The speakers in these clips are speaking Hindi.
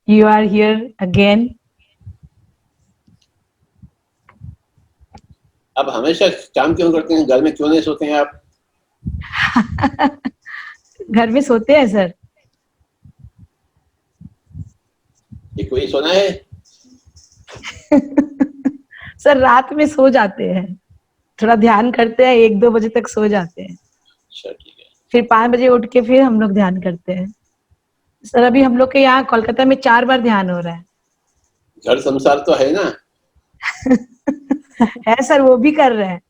you are here again. अब हमेशा काम क्यों करते हैं? घर में क्यों नहीं सोते हैं आप? घर में सोते हैं सर। ये कोई सोना है? सर रात में सो जाते हैं, थोड़ा ध्यान करते हैं, 1-2 बजे तक सो जाते हैं। अच्छा ठीक है। फिर 5 बजे उठ के फिर हम लोग ध्यान करते हैं। सर अभी हम लोग के यहाँ कोलकाता में 4 बार ध्यान हो रहा है। घर संसार तो है ना? है सर, वो भी कर रहे हैं।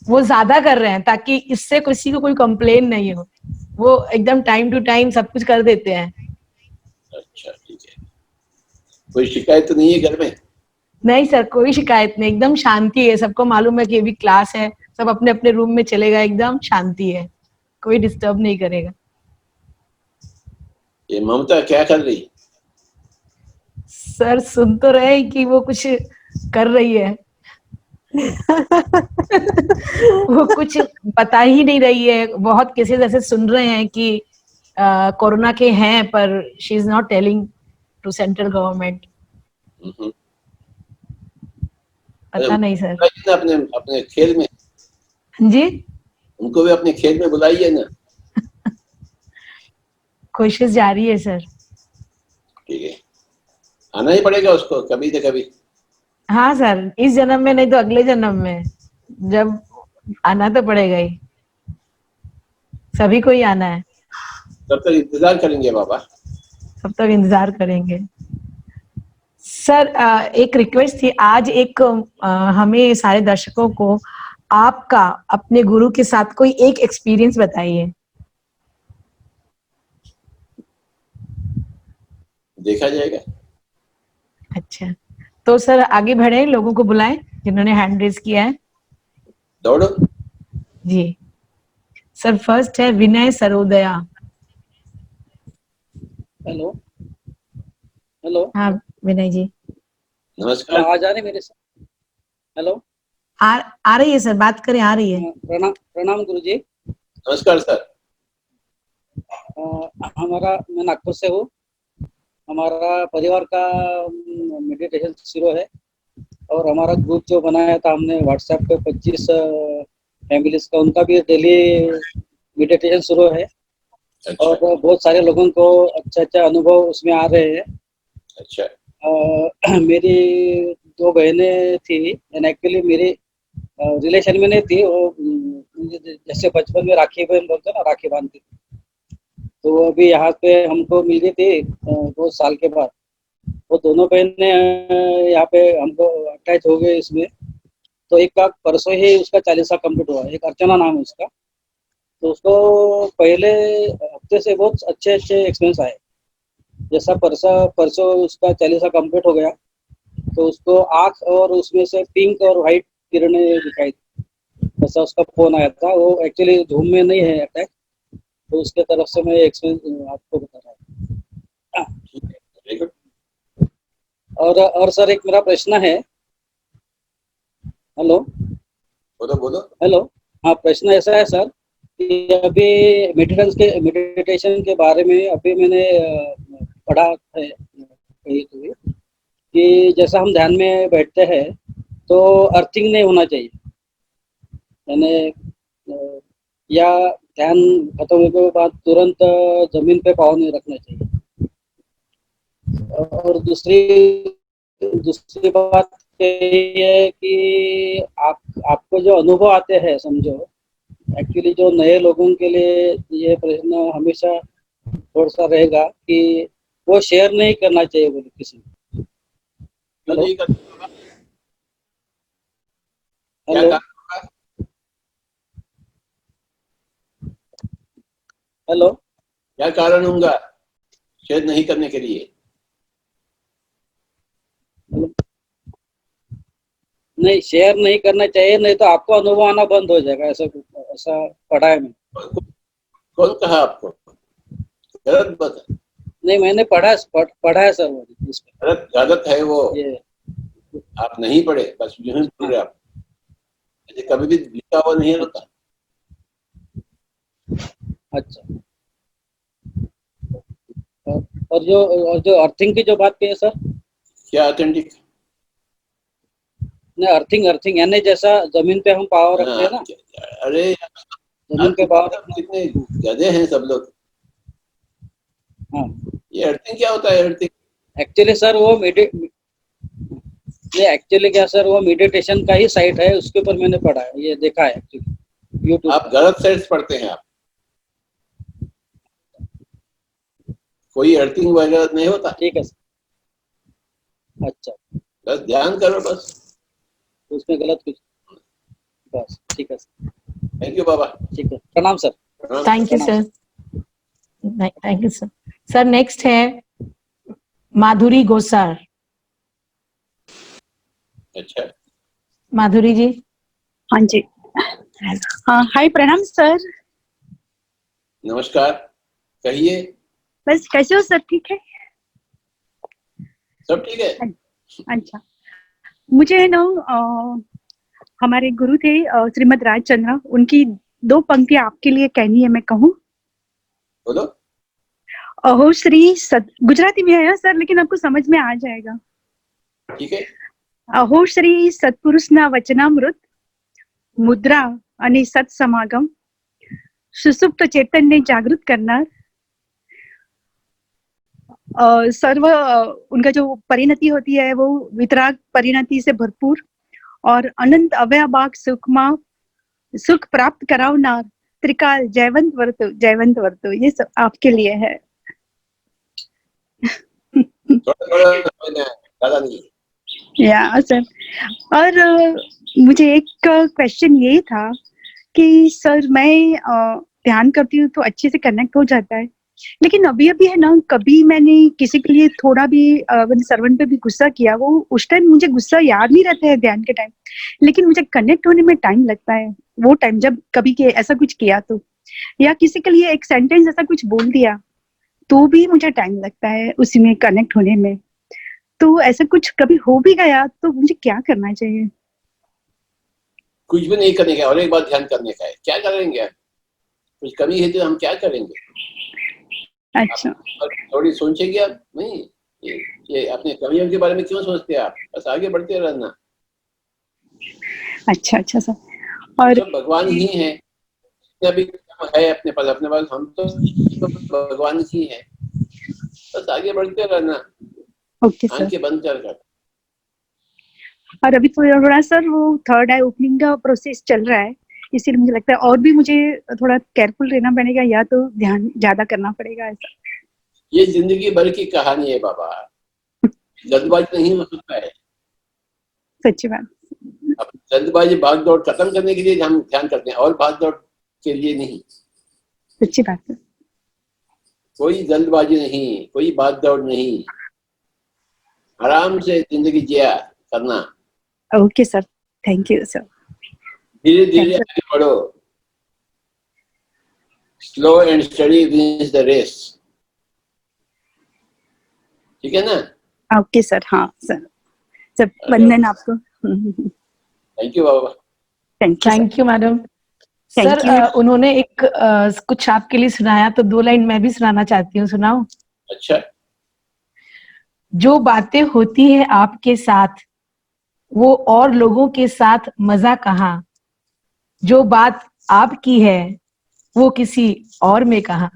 वो ज्यादा कर रहे हैं ताकि इससे किसी को कोई कंप्लेन नहीं हो। वो एकदम टाइम टू टाइम सब कुछ कर देते हैं। अच्छा ठीक है। कोई शिकायत तो नहीं है घर में? नहीं सर, कोई शिकायत नहीं, एकदम शांति है। सबको मालूम है कि अभी क्लास है, सब अपने अपने रूम में चलेगा, एकदम शांति है, कोई डिस्टर्ब नहीं करेगा। ये ममता क्या कर रही? सर सुन तो रहे हैं कि वो कुछ कर रही है। वो कुछ बता ही नहीं रही है। बहुत केसेस ऐसे सुन रहे हैं कि कोरोना के हैं, पर she is not telling to central government. पता नहीं सर। बुलाइए ना अपने अपने खेल में। जी, उनको भी अपने खेल में बुलाइए ना। कोशिश जारी है सर। ठीक है, आना ही पड़ेगा उसको कभी न कभी। हाँ सर, इस जन्म में नहीं तो अगले जन्म में, जब आना तो पड़ेगा ही, सभी को ही आना है। तब तक इंतजार करेंगे बाबा। तब तक इंतजार करेंगे। सर एक रिक्वेस्ट थी, आज एक हमें सारे दर्शकों को आपका अपने गुरु के साथ कोई एक एक्सपीरियंस बताइए। देखा जाएगा। अच्छा, तो सर आगे बढ़े, लोगों को बुलाएं जिन्होंने हैंड रेज किया है। दौड़ो। जी सर, फर्स्ट है विनय सरोदया। Hello hello. हाँ विनय जी। नमस्कार। आवाज आ रही मेरे से? हेलो। आ रही है सर, बात करें, आ रही है। प्रणाम प्रणाम गुरु जी। नमस्कार सर। मैं नागपुर से हूँ। हमारा परिवार का मेडिटेशन शुरू है और हमारा ग्रुप जो बनाया था हमने व्हाट्सएप पे 25 फैमिलीज का, उनका भी डेली मेडिटेशन शुरू है। अच्छा। और बहुत सारे लोगों को अच्छा अनुभव उसमें आ रहे हैं। अच्छा। मेरी 2 बहनें थी, एक्चुअली मेरी रिलेशन में नहीं थी। वो जैसे बचपन में राखी बहन बोलते हैं ना, राखी बांधती थी, तो वो अभी यहाँ पे हमको मिल गई थी 2 साल के बाद। वो दोनों बहनें यहाँ पे हमको अटैच हो गए इसमें। तो एक का परसों ही उसका 40 कंप्लीट हुआ। एक अर्चना नाम है उसका। तो उसको पहले हफ्ते से बहुत अच्छे अच्छे एक्सपीरियंस आए। जैसा परसों परसों उसका 40 कंप्लीट हो गया, तो उसको आँख और उसमें से पिंक और व्हाइट किरणें दिखाई दी। जैसा उसका फोन आया था, वो एक्चुअली धूम में नहीं है अटैक, तो उसके तरफ से मैं एक्सपीरियंस आपको बता रहा हूँ। ठीक है, वेरी गुड। और सर एक मेरा प्रश्न है। हेलो बोलो बोलो। हेलो। हाँ, प्रश्न ऐसा है सर कि अभी मेडिटेशन के बारे में अभी मैंने पढ़ा है कहीं तो भी, कि जैसा हम ध्यान में बैठते हैं तो अर्थिंग नहीं होना चाहिए, यानी या ध्यान खत्म होने के बाद तुरंत जमीन पे पाँव नहीं रखना चाहिए। और दूसरी दूसरी बात ये है कि आपको जो अनुभव आते हैं, समझो एक्चुअली जो नए लोगों के लिए ये प्रश्न हमेशा थोड़ा सा रहेगा कि वो शेयर नहीं करना चाहिए बोले किसी को। क्यों हेलो नहीं करते बाबा? क्या हेलो कारण होगा? हेलो। क्या कारण होगा शेयर नहीं करने के लिए? नहीं, शेयर नहीं करना चाहिए, नहीं तो आपको अनुभव आना बंद हो जाएगा। ऐसा ऐसा पढ़ा है मैंने। कौन कहा आपको? गलत बात है। नहीं, मैंने पढ़ा है सर वो इस पे। गलत गलत है वो। ये आप नहीं पढ़े, बस यूं ही बोल हाँ, रहे आप। ये कभी भी लिखा हुआ नहीं होता। अच्छा अच्छा। और जो अर्थिंग की जो बात की है सर, क्या ऑथेंटिक? नहीं, अर्थिंग यानी जैसा जमीन पे हम पावर रखते हैं ना, अरे जमीन पे पावर रखना। कितने गधे हैं सब लोग। हाँ, ये अर्थिंग क्या होता है? अर्थिंग एक्चुअली सर एक्चुअली क्या सर, वो मेडिटेशन का ही साइट है, उसके ऊपर मैंने पढ़ा है, ये देखा है एक्चुअली यूट्यूब। आप गलत साइट्स पढ़ते हैं। आप कोई अर्थिंग वगैरह नहीं होता। ठीक है सर। अच्छा, बस ध्यान करो बस। उसमें गलत कुछ, बस ठीक है सर। थैंक यू बाबा। ठीक है, प्रणाम सर। प्रणाम। Thank you sir. Thank you sir. Sir next है माधुरी गोसार। अच्छा, माधुरी जी। हाँ जी। हाँ, हाय, प्रणाम सर। नमस्कार, कहिए। बस कैसे हो सर? ठीक है। सब ठीक है। अच्छा, मुझे है ना हमारे गुरु थे श्रीमद राजचंद्र, उनकी 2 पंक्तियां आपके लिए कहनी है, मैं कहूँ? बोलो। अहो श्री सत, गुजराती में है सर, लेकिन आपको समझ में आ जाएगा। ठीक है। अहो श्री सत्पुरुषना वचनामृत मुद्रा અને સત સમાગમ સુસુપ્ત ચેતનને જાગૃત કરનાર सर्व उनका जो परिणति होती है वो वितराग परिणति से भरपूर और अनंत अव्याभाग सुख प्राप्त करावनार त्रिकाल जयवंत वर्तो ये सब आपके लिए है। थोड़ा ज्यादा नहीं। या सर, और मुझे एक क्वेश्चन ये था कि सर मैं ध्यान करती हूँ तो अच्छे से कनेक्ट हो जाता है, लेकिन अभी अभी है ना, कभी मैंने किसी के लिए थोड़ा भी मैंने सर्वेंट पे भी गुस्सा किया, वो उस टाइम मुझे गुस्सा याद नहीं रहता है ध्यान के टाइम, लेकिन मुझे कनेक्ट होने में टाइम लगता है। वो टाइम जब कभी के ऐसा कुछ किया तो, या किसी के लिए एक सेंटेंस ऐसा कुछ बोल दिया तो भी मुझे टाइम लगता है उसी में कनेक्ट होने में। तो ऐसा कुछ कभी हो भी गया तो मुझे क्या करना चाहिए? कुछ भी नहीं करने का, और एक बार ध्यान करने का है। क्या करेंगे? कुछ कमी है तो हम क्या करेंगे? अच्छा, थोड़ी सोचेंगे आप? नहीं, ये अपने कमियों के बारे में क्यों सोचते हैं आप? बस आगे बढ़ते रहना। अच्छा अच्छा सर। और सब भगवान ही है। अभी है अपने पास हम तो भगवान ही है। बस आगे बढ़ते रहना, ओके सर। आंखें बंद कर कर। और अभी तो थोड़ा सर वो थर्ड आई ओपनिंग का प्रोसेस चल रहा है, इसीलिए मुझे लगता है और भी मुझे थोड़ा केयरफुल रहना पड़ेगा, या तो ध्यान ज्यादा करना पड़ेगा ऐसा। ये जिंदगी भर की कहानी है बाबा, जल्दबाजी नहीं हो सकता है। सच्ची बात। अब जल्दबाजी भाग दौड़ खत्म करने के लिए हम ध्यान करते हैं, और भाग दौड़ के लिए नहीं। सच्ची बात है। कोई जल्दबाजी नहीं, कोई भाग दौड़ नहीं, आराम से जिंदगी जिया करना। Okay sir, thank you sir. धीरे धीरे आगे बढ़ो। Slow and study wins the race. ठीक है ना? Okay sir. हाँ सर, सब वंदन आपको। Thank you Baba. Thank you sir. Thank you madam. Sir thank you. उन्होंने एक कुछ आपके लिए सुनाया, तो 2 लाइन मैं भी सुनाना चाहती हूँ, सुनाओ? अच्छा। जो बातें होती है आपके साथ वो और लोगों के साथ मजा कहाँ, जो बात आपकी है वो किसी और में कहाँ।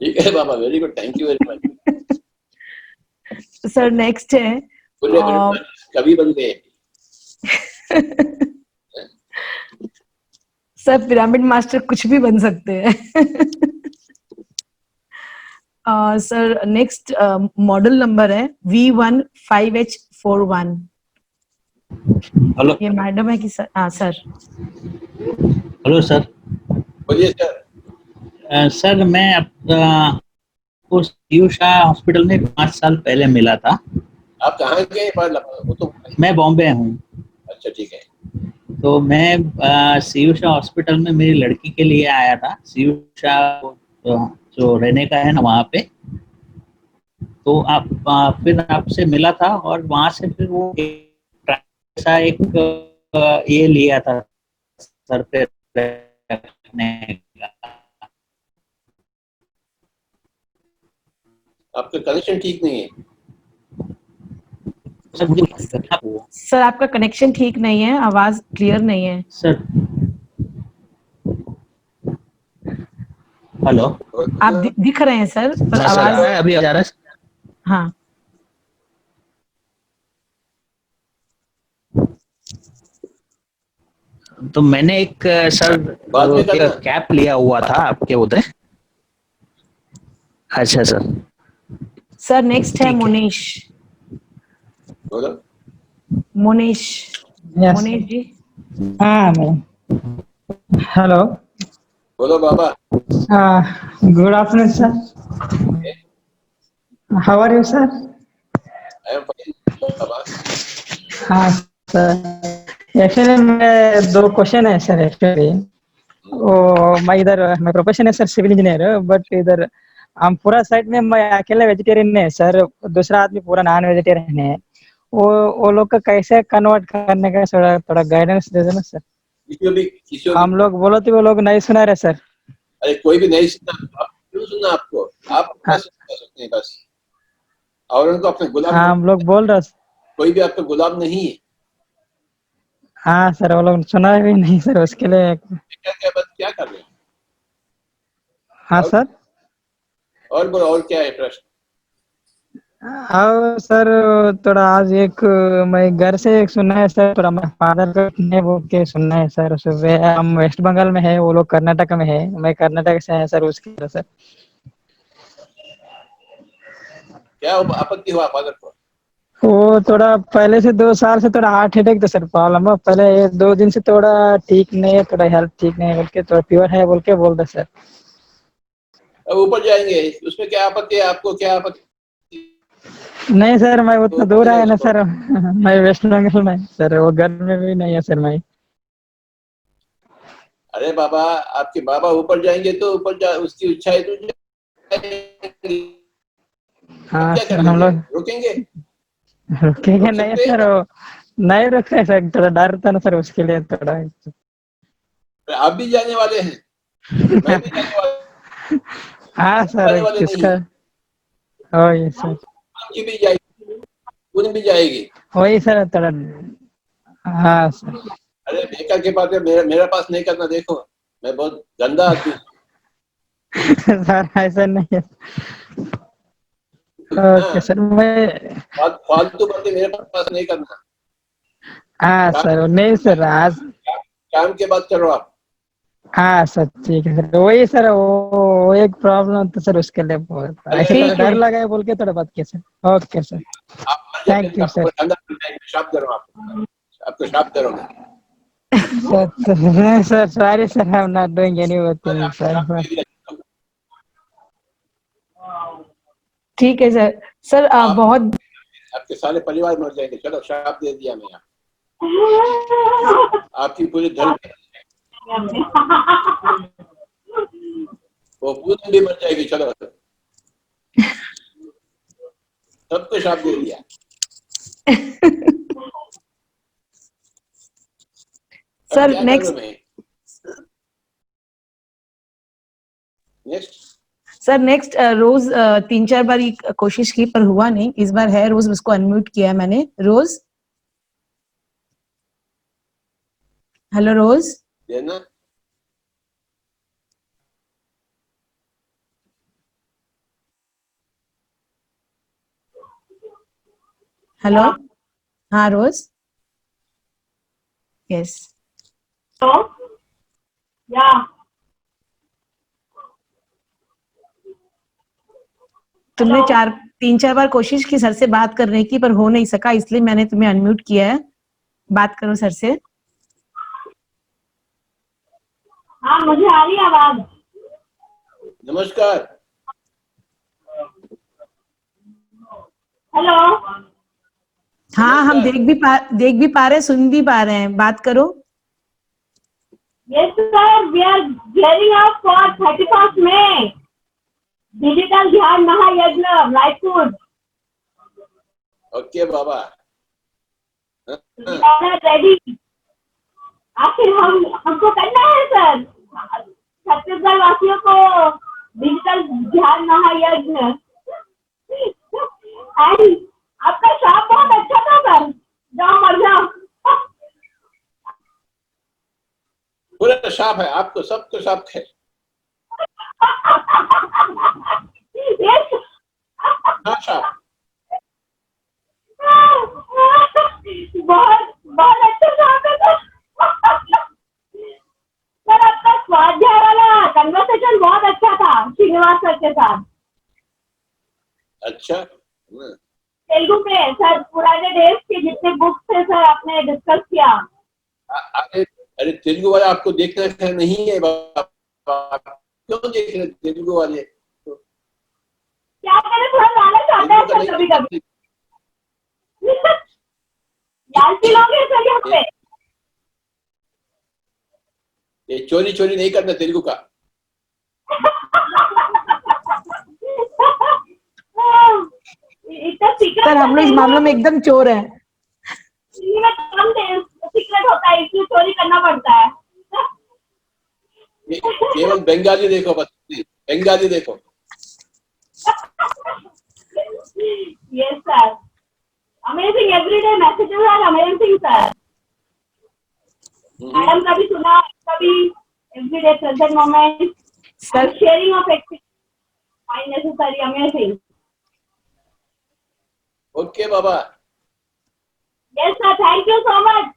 ठीक है बाबा, very good, thank you very much. Sir next है बोले कवि बन गए। सर पिरामिड मास्टर कुछ भी बन सकते हैं। सर नेक्स्ट मॉडल नंबर है V15H41। हेलो। ये मैडम है कि सर? हाँ सर। Hello sir. बोलिए सर। सर मैं उस यूषा हॉस्पिटल में 5 साल पहले मिला था। आप कहाँ गए? वो तो मैं बॉम्बे हूँ। अच्छा, ठीक है। तो मैं सीयूषा हॉस्पिटल में मेरी लड़की के लिए आया था। सीयूषा जो रहने का है ना वहाँ पे, तो फिर आपसे मिला था, और वहाँ से फिर वो ऐसा एक ये लिया था सर पे रखने का। आपका कनेक्शन ठीक नहीं है। सर मुझे सर आपका कनेक्शन ठीक नहीं है, आवाज क्लियर नहीं है। सर हेलो, आप दिख रहे हैं सर, पर हाँ सर, आवाज। अभी आ जा रहा है। हाँ तो मैंने एक सर बाद में करना। कैप लिया हुआ था आपके उधर। अच्छा सर, सर नेक्स्ट है ठीक है। मोनेश। बोलो। मोनेश, यस मोनेश जी। हाँ मैम हेलो बोलो बाबा। Good afternoon sir how are you sir I am fine बाबा। हाँ सर एक्चुअली मेरे दो क्वेश्चन है सर एक्चुअली वो मैं प्रोफेशन है सर सिविल इंजीनियर बट इधर हम पूरा साइड में मैं अकेले वेजिटेरियन है सर दूसरा आदमी पूरा नॉन वेजिटेरियन है वो लोग का कैसे कन्वर्ट करने का थोड़ा थोड़ा गाइडेंस दे देना सर किसी हम लोग बोलो तो वो लोग नहीं सुना रहे सर अरे कोई भी नहीं सुनना। आप क्यों सुनना आपको? आप हाँ, बस कर सकते हैं बस। और उनको अपने गुलाम हाँ हम लोग बोल रहे कोई भी आपका गुलाम नहीं है। हाँ सर वो लोग सुना भी नहीं सर उसके लिए क्या क्या बस क्या कर रहे हैं? हाँ और- सर और बोलो, और क्या है प्रश्न? हाँ सर थोड़ा आज एक मैं घर से एक सुना है सर थोड़ा मेरे फादर का ने वो के सुनना है सर सुबह हम वेस्ट बंगाल में है वो लोग कर्नाटक में है मैं कर्नाटक से है सर उसकी वजह सर क्या आपत्ति हुआ फादर को? वो थोड़ा पहले से 2 साल से थोड़ा हार्ट अटैक था सर प्रॉब्लम पहले 2 दिन से थोड़ा ठीक नहीं है थोड़ा हेल्थ ठीक नहीं है बोल के थोड़ा प्योर है बोल के बोल रहे सर अब ऊपर जाएंगे, उसमें क्या आपत्ति है? आपको क्या आपत्ति? नहीं सर मैं उतना तो दूर ऊपर आया ना जाओ सर मैं वेस्ट बंगाल में सर वो घर में भी नहीं है सर मैं अरे बाबा, आपके बाबा ऊपर जाएंगे तो ऊपर जा, उसकी इच्छा है तो जाएंगे। हाँ क्या सर कर हम लेंगे? लोग रुकेंगे? रुकेंगे रुक नहीं सकते सर हैं? वो नहीं रुक रहे सर थोड़ा डर था ना सर उसके लिए थोड़ा आप भी जाने वाले हैं, मैं भी जाने वाला हाँ सर जाने वाले नहीं। किसका ओ ये सर उनकी भी जाएगी, उन भी जाएगी। वही सर थोड़ा हाँ सर अरे बेकार के पास है, मेरा पास नहीं करना। देखो मैं बहुत गंदा आदमी हूँ। सर ऐसा नहीं है हाँ, ओके सर मैं फालतू बातें मेरे पास नहीं करना। हाँ काम सर नहीं सर आज काम के बाद करो आप। हाँ सर ठीक है सर वही सर वो एक प्रॉब्लम तो सर उसके लिए बहुत ऐसे थोड़ा ठीक है। डर लगा है बोल के थोड़ा बात किया सर ओके सर आप मर थैंक जाते यू आपको सर गंदा करना है, शाप दे रहा हूँ आपको शाप दे रहा हूँ मैं। Sir sorry sir I am not doing anything आपको सर शाप दे दिया। ठीक है सर। सर बहुत आपके सारे परिवार मर जाएंगे। चलो शाप दे दिया मैं आपकी पूरी धन वो पूरी भी मर जाएगी। चलो सबको शाप दे दिया। सर क्या नेक्स्ट करूं मैं? नेक्स्ट सर नेक्स्ट रोज 3-4 बार कोशिश की पर हुआ नहीं, इस बार है रोज, उसको अनम्यूट किया है मैंने। रोज, हेलो रोज। देना। हेलो, हाँ रोज, यस। या तुमने 3-4 बार कोशिश की सर से बात करने की पर हो नहीं सका, इसलिए मैंने तुम्हें अनम्यूट किया है। बात करो सर से। हाँ मुझे आ रही है आवाज। नमस्कार। हेलो हाँ हम नमस्कार। देख भी पा रहे हैं, सुन भी पा रहे हैं। बात करो। Yes sir we are gearing up for 31st May digital Dhyan Mahayagya Raipur. Okay Baba. Ready. आखिर हमको करना है सर छत्तीसगढ़ वासियों को डिजिटल ध्यान महायज्ञ। एंड आपका शाप बहुत अच्छा था सर, जाओ मर जाओ। पूरा शाप है आपको, सबको शाप है। Yes. हाँ शाप। बहुत बहुत अच्छा शाप है सर। सर आपका स्वाध्याय वाला कन्वर्सेशन बहुत अच्छा था श्रीनिवास सर के साथ। अच्छा। तेलुगु में सर पुराने देश के जितने बुक्स थे सर आपने डिस्कस किया। अरे अरे तेलुगु वाले आपको देखना नहीं है बाबा, क्यों देख रहे तेलुगु वाले? क्या करें, थोड़ा लालच आता है सर कभी कभी। लालची लोग हैं सर यहाँ पे। ये चोरी चोरी नहीं करना तेलुगु का। इतना सीक्रेट सर हम लोग इस मामले में एकदम चोर है। सीक्रेट होता है इसलिए चोरी करना पड़ता है। केवल बंगाली देखो बस, बंगाली देखो। Yes sir, amazing everyday messages are amazing sir. Madam का भी सुना, कभी everyday present moment, sir sharing of experience, why necessary, amazing. Okay Baba. Yes sir, thank you so much.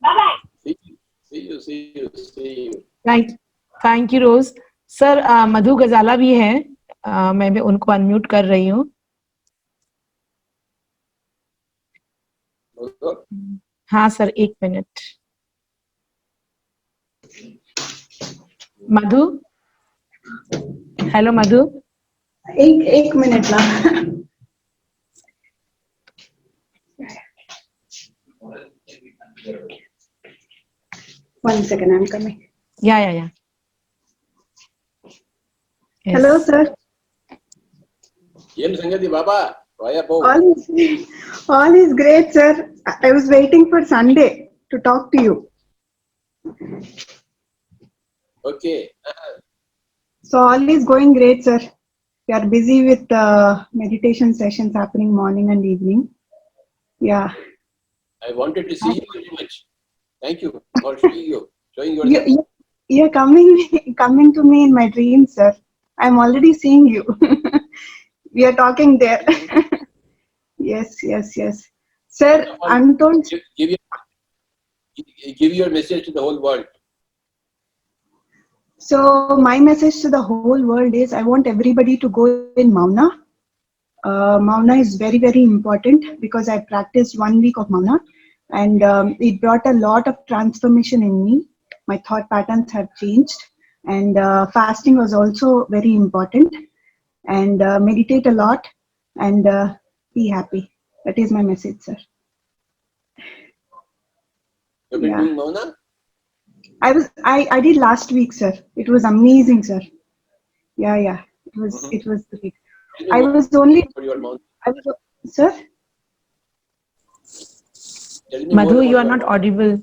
Bye bye. See you. Thank you Rose. Sir Madhu Ghazala भी है, मैं भी उनको अनम्यूट कर रही हूँ। हाँ सर, 1 मिनट। मधु, हेलो मधु। एक मिनट ना। One second, I'm coming. या Yes. Hello, sir. ఏం సంగతి బాబా? రాయపో. All is great, sir. I was waiting for Sunday to talk to you. Okay. So all is going great, sir. We are busy with meditation sessions happening morning and evening. Yeah. I wanted to see you very much. Thank you for showing yourself. You're coming to me in my dreams, sir. I'm already seeing you. We are talking there. Yes. Sir, untold. Give your message to the whole world. So my message to the whole world is I want everybody to go in Mauna. Mauna is very, very important because I practiced 1 week of Mauna and it brought a lot of transformation in me. My thought patterns have changed and fasting was also very important and meditate a lot and be happy. That is my message, sir. You've been doing Mauna? I did last week, sir. It was amazing, sir. Yeah. It was great. I was only For your Mauna. Sir. Tell me Madhu, more you about are your not Mauna. audible.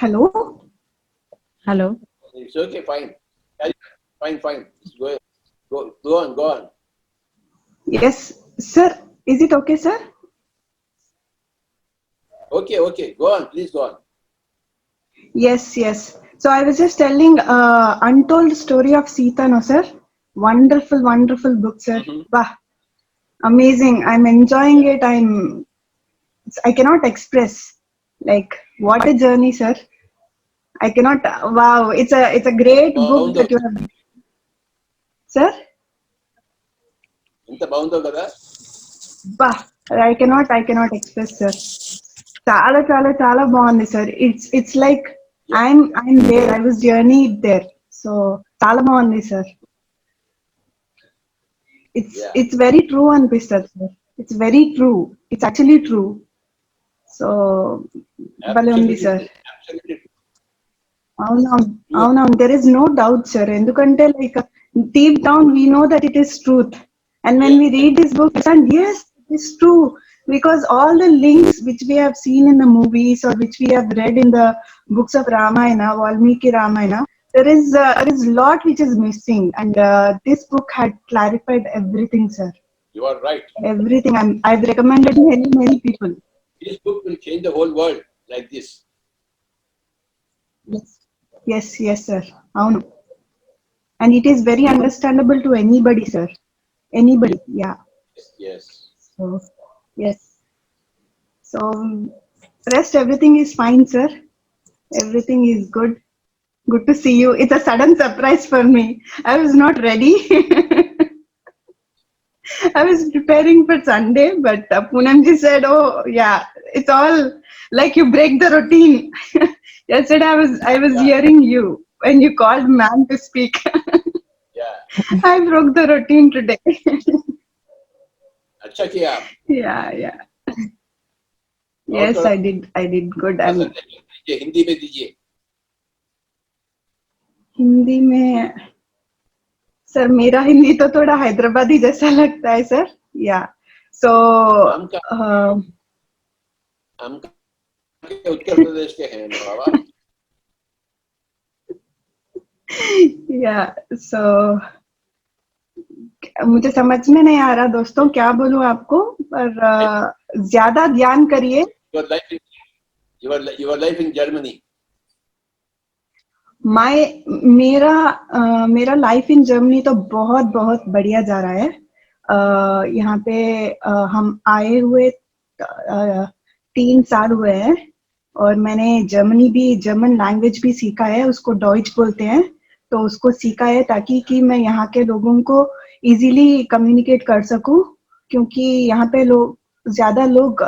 Hello. It's okay, fine. Fine. Go on. Yes, sir. Is it okay, sir? Okay. Go on, please go on. Yes. So I was just telling untold story of Sita, no, sir. Wonderful book, sir. Bah, amazing. I'm enjoying it. I cannot express. Like, what a journey, sir. I cannot. Wow, it's a great book that you have. Sir. ఎంత బాగుందో కదా? Bah, I cannot express, sir. చాలా బాగుంది, sir. It's like I'm there. I was journeyed there. So చాలా బాగుంది, sir. It's very true అనిపిస్తుంది, sir. It's very true. It's actually true. So భలే ఉంది, sir. Absolutely. అవునవును. There is no doubt, sir. ఎందుకంటే like deep down we know that it is truth. And when we read this book, and yes, it is true. Because all the links which we have seen in the movies or which we have read in the books of Ramayana, Valmiki Ramayana, there is lot which is missing, and this book had clarified everything, sir. You are right. Everything. I've recommended many people. This book will change the whole world like this. Yes, sir. Avunu. And it is very understandable to anybody, sir. Anybody, yeah. Yes. So, yes. So, rest everything is fine, sir. Everything is good. Good to see you. It's a sudden surprise for me. I was not ready. I was preparing for Sunday, but Poonamji said, "Oh, yeah, it's all like you break the routine." Yesterday, I was hearing you when you called ma'am to speak. Yeah. I broke the routine today. अच्छा किया आप. Yeah. Yes, I did good. And Hindi में दीजिए. हिंदी में सर मेरा हिंदी तो थोड़ा हैदराबादी जैसा लगता है सर. या सो हम उत्तर प्रदेश के हैं बाबा. या सो मुझे समझ में नहीं आ रहा दोस्तों क्या बोलूं आपको, पर ज्यादा ध्यान करिए. Your life in Germany. मेरा लाइफ इन जर्मनी तो बहुत बहुत बढ़िया जा रहा है. यहाँ पे हम आए हुए 3 साल हुए हैं और मैंने जर्मन लैंग्वेज भी सीखा है. उसको डॉइच बोलते हैं, तो उसको सीखा है ताकि कि मैं यहाँ के लोगों को इजीली कम्युनिकेट कर सकूं, क्योंकि यहाँ पे ज्यादा लोग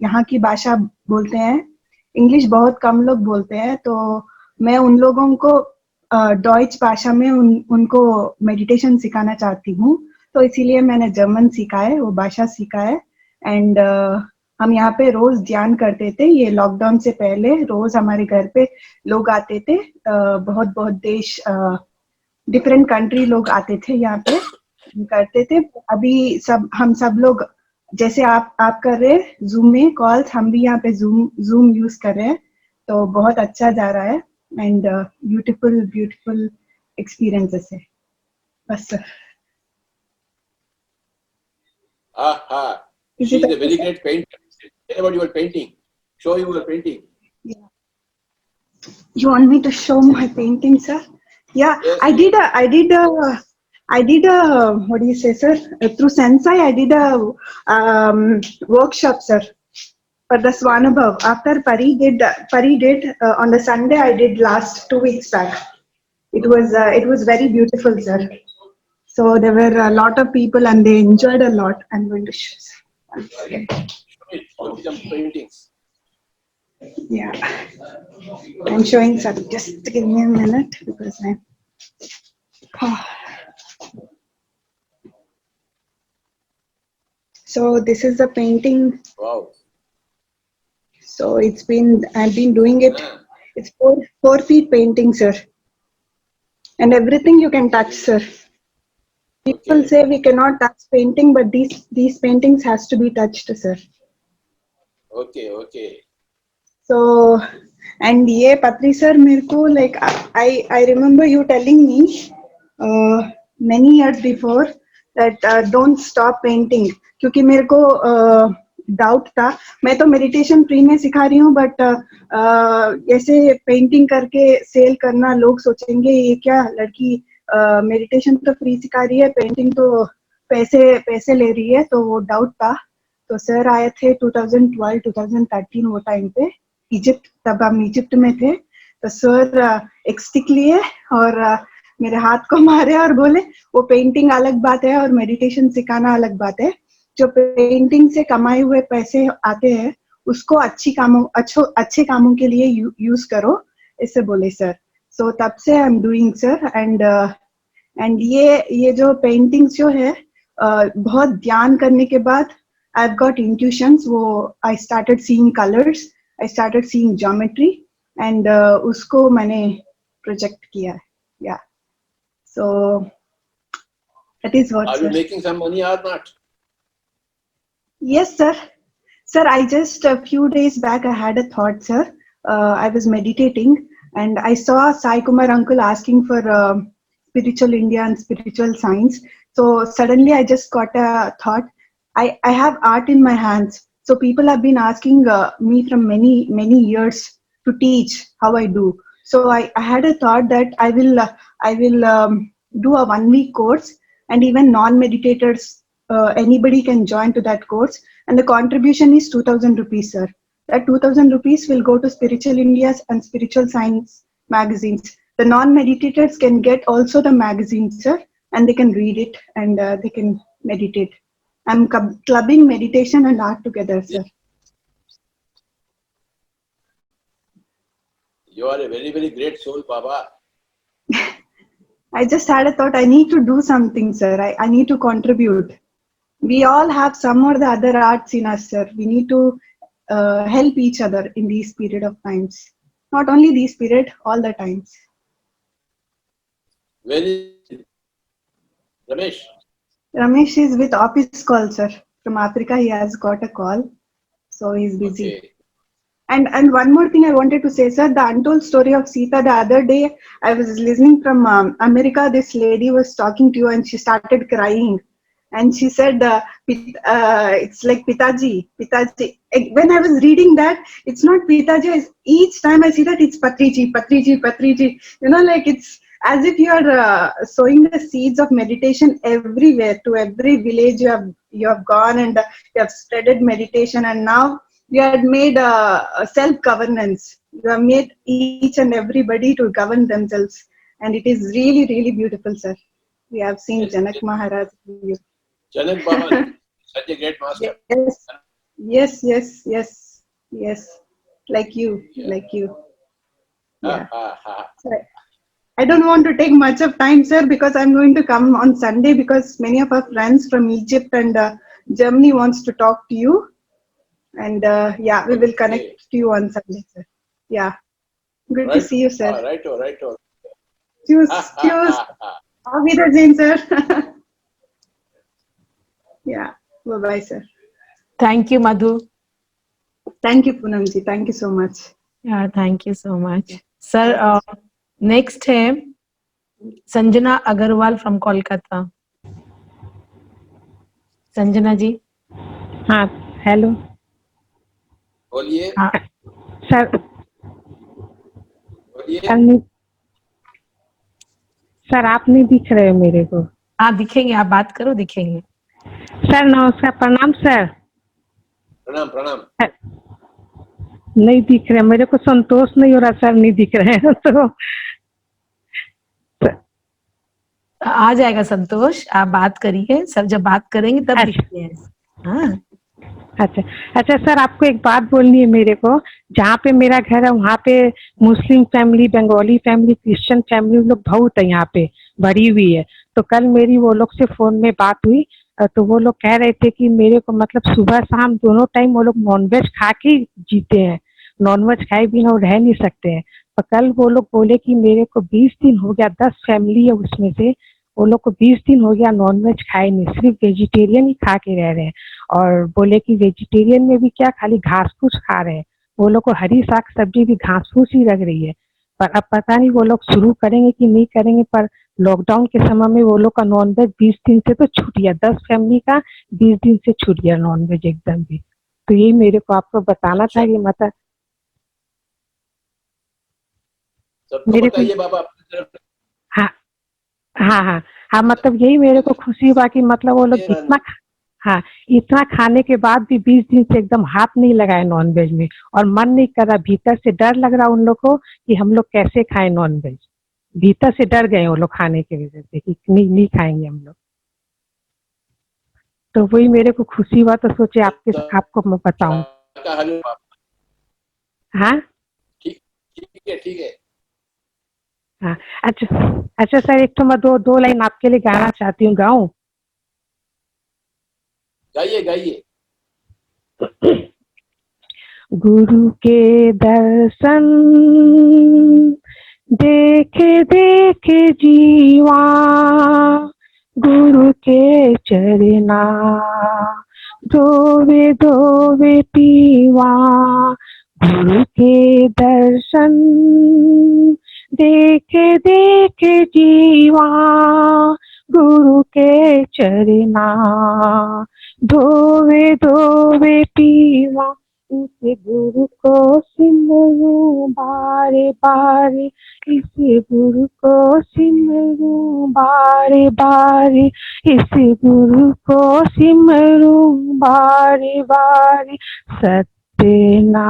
यहाँ की भाषा बोलते हैं. इंग्लिश बहुत कम लोग बोलते हैं, तो मैं उन लोगों को डॉइच भाषा में उनको मेडिटेशन सिखाना चाहती हूँ. तो इसीलिए मैंने जर्मन सीखा है, वो भाषा सीखा है. एंड हम यहाँ पे रोज ध्यान करते थे. ये लॉकडाउन से पहले रोज हमारे घर पे लोग आते थे. बहुत बहुत देश, डिफरेंट कंट्री लोग आते थे यहाँ पे करते थे. अभी हम सब लोग जैसे आप कर रहे हैं जूम में कॉल्स, हम भी यहाँ पे जूम यूज कर रहे हैं. तो बहुत अच्छा जा रहा है एंड ब्यूटीफुल एक्सपीरियंसेस है बस. She's a very great painter. Tell about your painting. Show your painting. Yeah. You want me to show my painting, sir? Yeah, yes. I did a what do you say, sir? Through Sensei, I did a workshop, sir, for the Swanabhav. After Pari did on the Sunday I did last 2 weeks back. It was very beautiful, sir. So there were a lot of people and they enjoyed a lot. I'm going to show you. Some paintings. Yeah, I'm showing some. Just give me a minute because I'm. So this is the painting. Wow. So I've been doing it. It's 4 feet painting, sir. And everything you can touch, sir. People say we cannot touch painting, but these paintings has to be touched, sir. Okay. So, and ये पत्री sir, मेरे को like I remember you telling me many years before that don't stop painting, क्योंकि मेरे को डाउट था. मैं तो मेडिटेशन फ्री में सिखा रही हूँ, बट ऐसे पेंटिंग करके सेल करना, लोग सोचेंगे ये क्या लड़की मेडिटेशन तो फ्री सिखा रही है, पेंटिंग तो पैसे ले रही है. तो वो डाउट था. तो सर आए थे 2012-2013 वो टाइम पे इजिप्ट. तब हम इजिप्ट में थे. तो सर एक स्टिक लिए और मेरे हाथ को मारे और बोले वो पेंटिंग अलग बात है और मेडिटेशन सिखाना अलग बात है. जो पेंटिंग से कमाए हुए पैसे आते हैं उसको अच्छे कामों के लिए यूज करो, ऐसे बोले सर. सो तब से I am doing sir. And ये जो पेंटिंग्स जो है बहुत ध्यान करने के बाद I've got intuitions. वो I started seeing colors, I started seeing geometry, and उसको मैंने project किया. Yeah. So that is what. Are you making some money or not? Yes, sir. Sir, I just a few days back I had a thought, sir. I was meditating and I saw Sai Kumar uncle asking for spiritual India and spiritual science. So suddenly I just got a thought. I have art in my hands. So people have been asking me from many years to teach how I do. So I had a thought that I will do a 1 week course, and even non-meditators, anybody can join to that course, and the contribution is 2,000 rupees, sir. That 2,000 rupees will go to Spiritual India's and Spiritual Science magazines. The non-meditators can get also the magazine, sir, and they can read it, and they can meditate. I'm clubbing meditation and art together, sir. You are a very, very great soul, Baba. I just had a thought, I need to do something, sir. I need to contribute. We all have some or the other arts in us, sir. We need to help each other in these period of times. Not only these period, all the times. Very Ramesh. Ramesh is with office call, sir. From Africa, he has got a call. So he's busy. Okay. And one more thing I wanted to say, sir, the untold story of Sita. The other day, I was listening from America. This lady was talking to you, and she started crying, and she said, "It's like Pitaji, Pitaji." When I was reading that, it's not Pitaji. Each time I see that, it's Patriji, Patriji, Patriji. You know, like it's as if you are sowing the seeds of meditation everywhere. To every village you have gone, and you have spreaded meditation, and now you had made a self-governance. You have made each and everybody to govern themselves. And it is really, really beautiful, sir. We have seen Yes, Janak yes. Maharaj. Janak Baba, such a great master. Yes. Like you, Yeah. like you. Yeah. Ha. So I don't want to take much of time, sir, because I'm going to come on Sunday, because many of our friends from Egypt and Germany wants to talk to you. And yeah, we will connect to you on Sunday, sir. Yeah. Good to Right. see you, sir. Right. Cheers. Auf Wiedersehen, sir. Yeah. Bye-bye, sir. Thank you, Madhu. Thank you, Poonamji. Thank you so much. Yeah, thank you so much. Sir, next है Sanjana Agarwal from Kolkata. Sanjana ji. हाँ, हेलो बोलिए. हाँ. सर. बोलिए. सर आप नहीं दिख रहे हो मेरे को. हाँ दिखेंगे, आप बात करो, दिखेंगे. सर नमस्कार, प्रणाम सर. प्रणाम. नहीं दिख रहे, मेरे को संतोष नहीं हो रहा सर, नहीं दिख रहे हैं तो आ जाएगा संतोष, आप बात करिए, सब जब बात करेंगे तब दिखते हैं. हाँ. अच्छा सर, आपको एक बात बोलनी है मेरे को. जहाँ पे मेरा घर है वहाँ पे Muslim family, Bengali family, Christian family लोग बहुत है यहाँ पे, भरी हुई है. तो कल मेरी वो लोग से फोन में बात हुई, तो वो लोग कह रहे थे कि मेरे को मतलब सुबह शाम दोनों टाइम वो लोग नॉनवेज खा के जीते हैं, नॉनवेज खाए बिना वो रह नहीं सकते हैं. तो कल वो लोग बोले कि मेरे को 20 दिन हो गया, 10 फैमिली है उसमें से, वो लोग को 20 दिन हो गया नॉनवेज खाए नहीं, सिर्फ वेजिटेरियन ही खा के रह रहे हैं. और बोले कि वेजिटेरियन में भी क्या खाली घास फूस खा रहे हैं, वो लोग को हरी साग सब्जी भी घास फूस ही लग रही है. पर अब पता नहीं वो लोग शुरू करेंगे कि नहीं करेंगे. पर लॉकडाउन के समय में वो लोग का नॉनवेज 20 दिन से तो छूट गया, 10 फैमिली का 20 दिन से छूट गया नॉनवेज एकदम भी. तो यही मेरे को आपको बताना था कि मतलब मेरे को बाबा. हाँ, मतलब यही मेरे को खुशी हुआ कि मतलब वो लोग इतना खाने के बाद भी 20 दिन से एकदम हाथ नहीं लगाए नॉनवेज में, और मन नहीं कर रहा, भीतर से डर लग रहा उन लोग को कि हम लोग कैसे खाएं नॉनवेज. भीतर से डर गए वो लोग खाने की वजह से कि नहीं खाएंगे हम लोग. तो वही मेरे को खुशी हुआ, तो सोचे आपको मैं बताऊं. हाँ ठीक है. हाँ, अच्छा सर, एक तो मैं दो लाइन आपके लिए गाना चाहती हूँ, गाऊं? गाइए. गुरु के दर्शन देखे जीवा, गुरु के चरना धोवे पीवा. गुरु के दर्शन देखे जीवा, गुरु के चरना, धोवे धोवे पीवा इस गुरु को सिमरू बारे बारे, इस गुरु को सिमरू बारे बारे, इस गुरु को सिमरू बारे बारे। सत्यनाम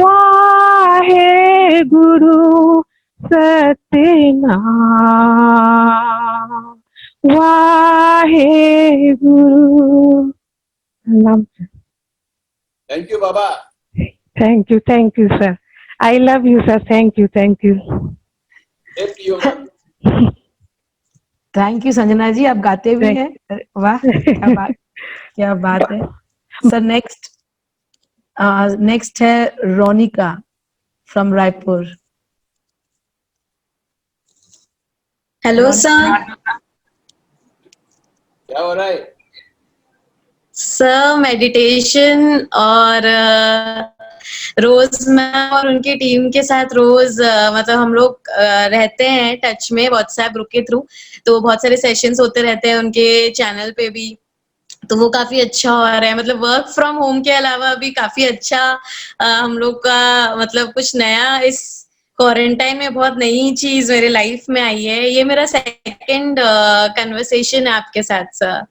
वाहे गुरु, सत्यनाम वाहे गुरु। नाम Thank you, Baba. Thank you, sir. I love you, sir. Thank you. Same to you, ma'am. Thank you Sanjana ji, आप गाते भी हैं, वाह क्या बात है सर। नेक्स्ट है Ronika from Raipur. Hello sir. क्या हो रहा है? सर मेडिटेशन और रोज मैम और उनकी टीम के साथ रोज मतलब हम लोग रहते हैं टच में व्हाट्सएप ग्रुप के थ्रू, तो बहुत सारे सेशंस होते रहते हैं उनके चैनल पे भी, तो वो काफी अच्छा हो रहा है। मतलब वर्क फ्रॉम होम के अलावा भी काफी अच्छा हम लोग का मतलब कुछ नया इस क्वारंटाइन में बहुत नई चीज मेरे लाइफ में आई है। ये मेरा सेकंड कन्वर्सेशन है आपके साथ सर।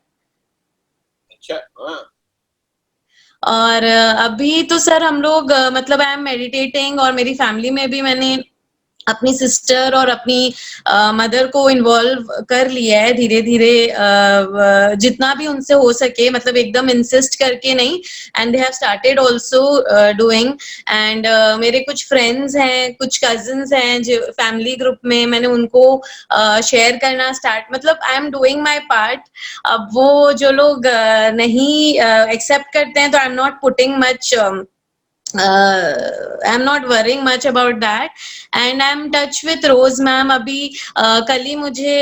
अच्छा, हाँ। और अभी तो सर हम लोग मतलब आई एम मेडिटेटिंग, और मेरी फैमिली में भी मैंने अपनी सिस्टर और अपनी मदर को इन्वॉल्व कर लिया है धीरे धीरे, जितना भी उनसे हो सके, मतलब एकदम इंसिस्ट करके नहीं। And they have started also doing. And मेरे कुछ फ्रेंड्स हैं, कुछ कजिन्स हैं जो फैमिली ग्रुप में, मैंने उनको शेयर करना स्टार्ट, मतलब I am doing my part. अब वो जो लोग नहीं एक्सेप्ट करते हैं तो I am not putting much, I'm not worrying much about that, and I'm touch with Rose ma'am। अभी कल ही मुझे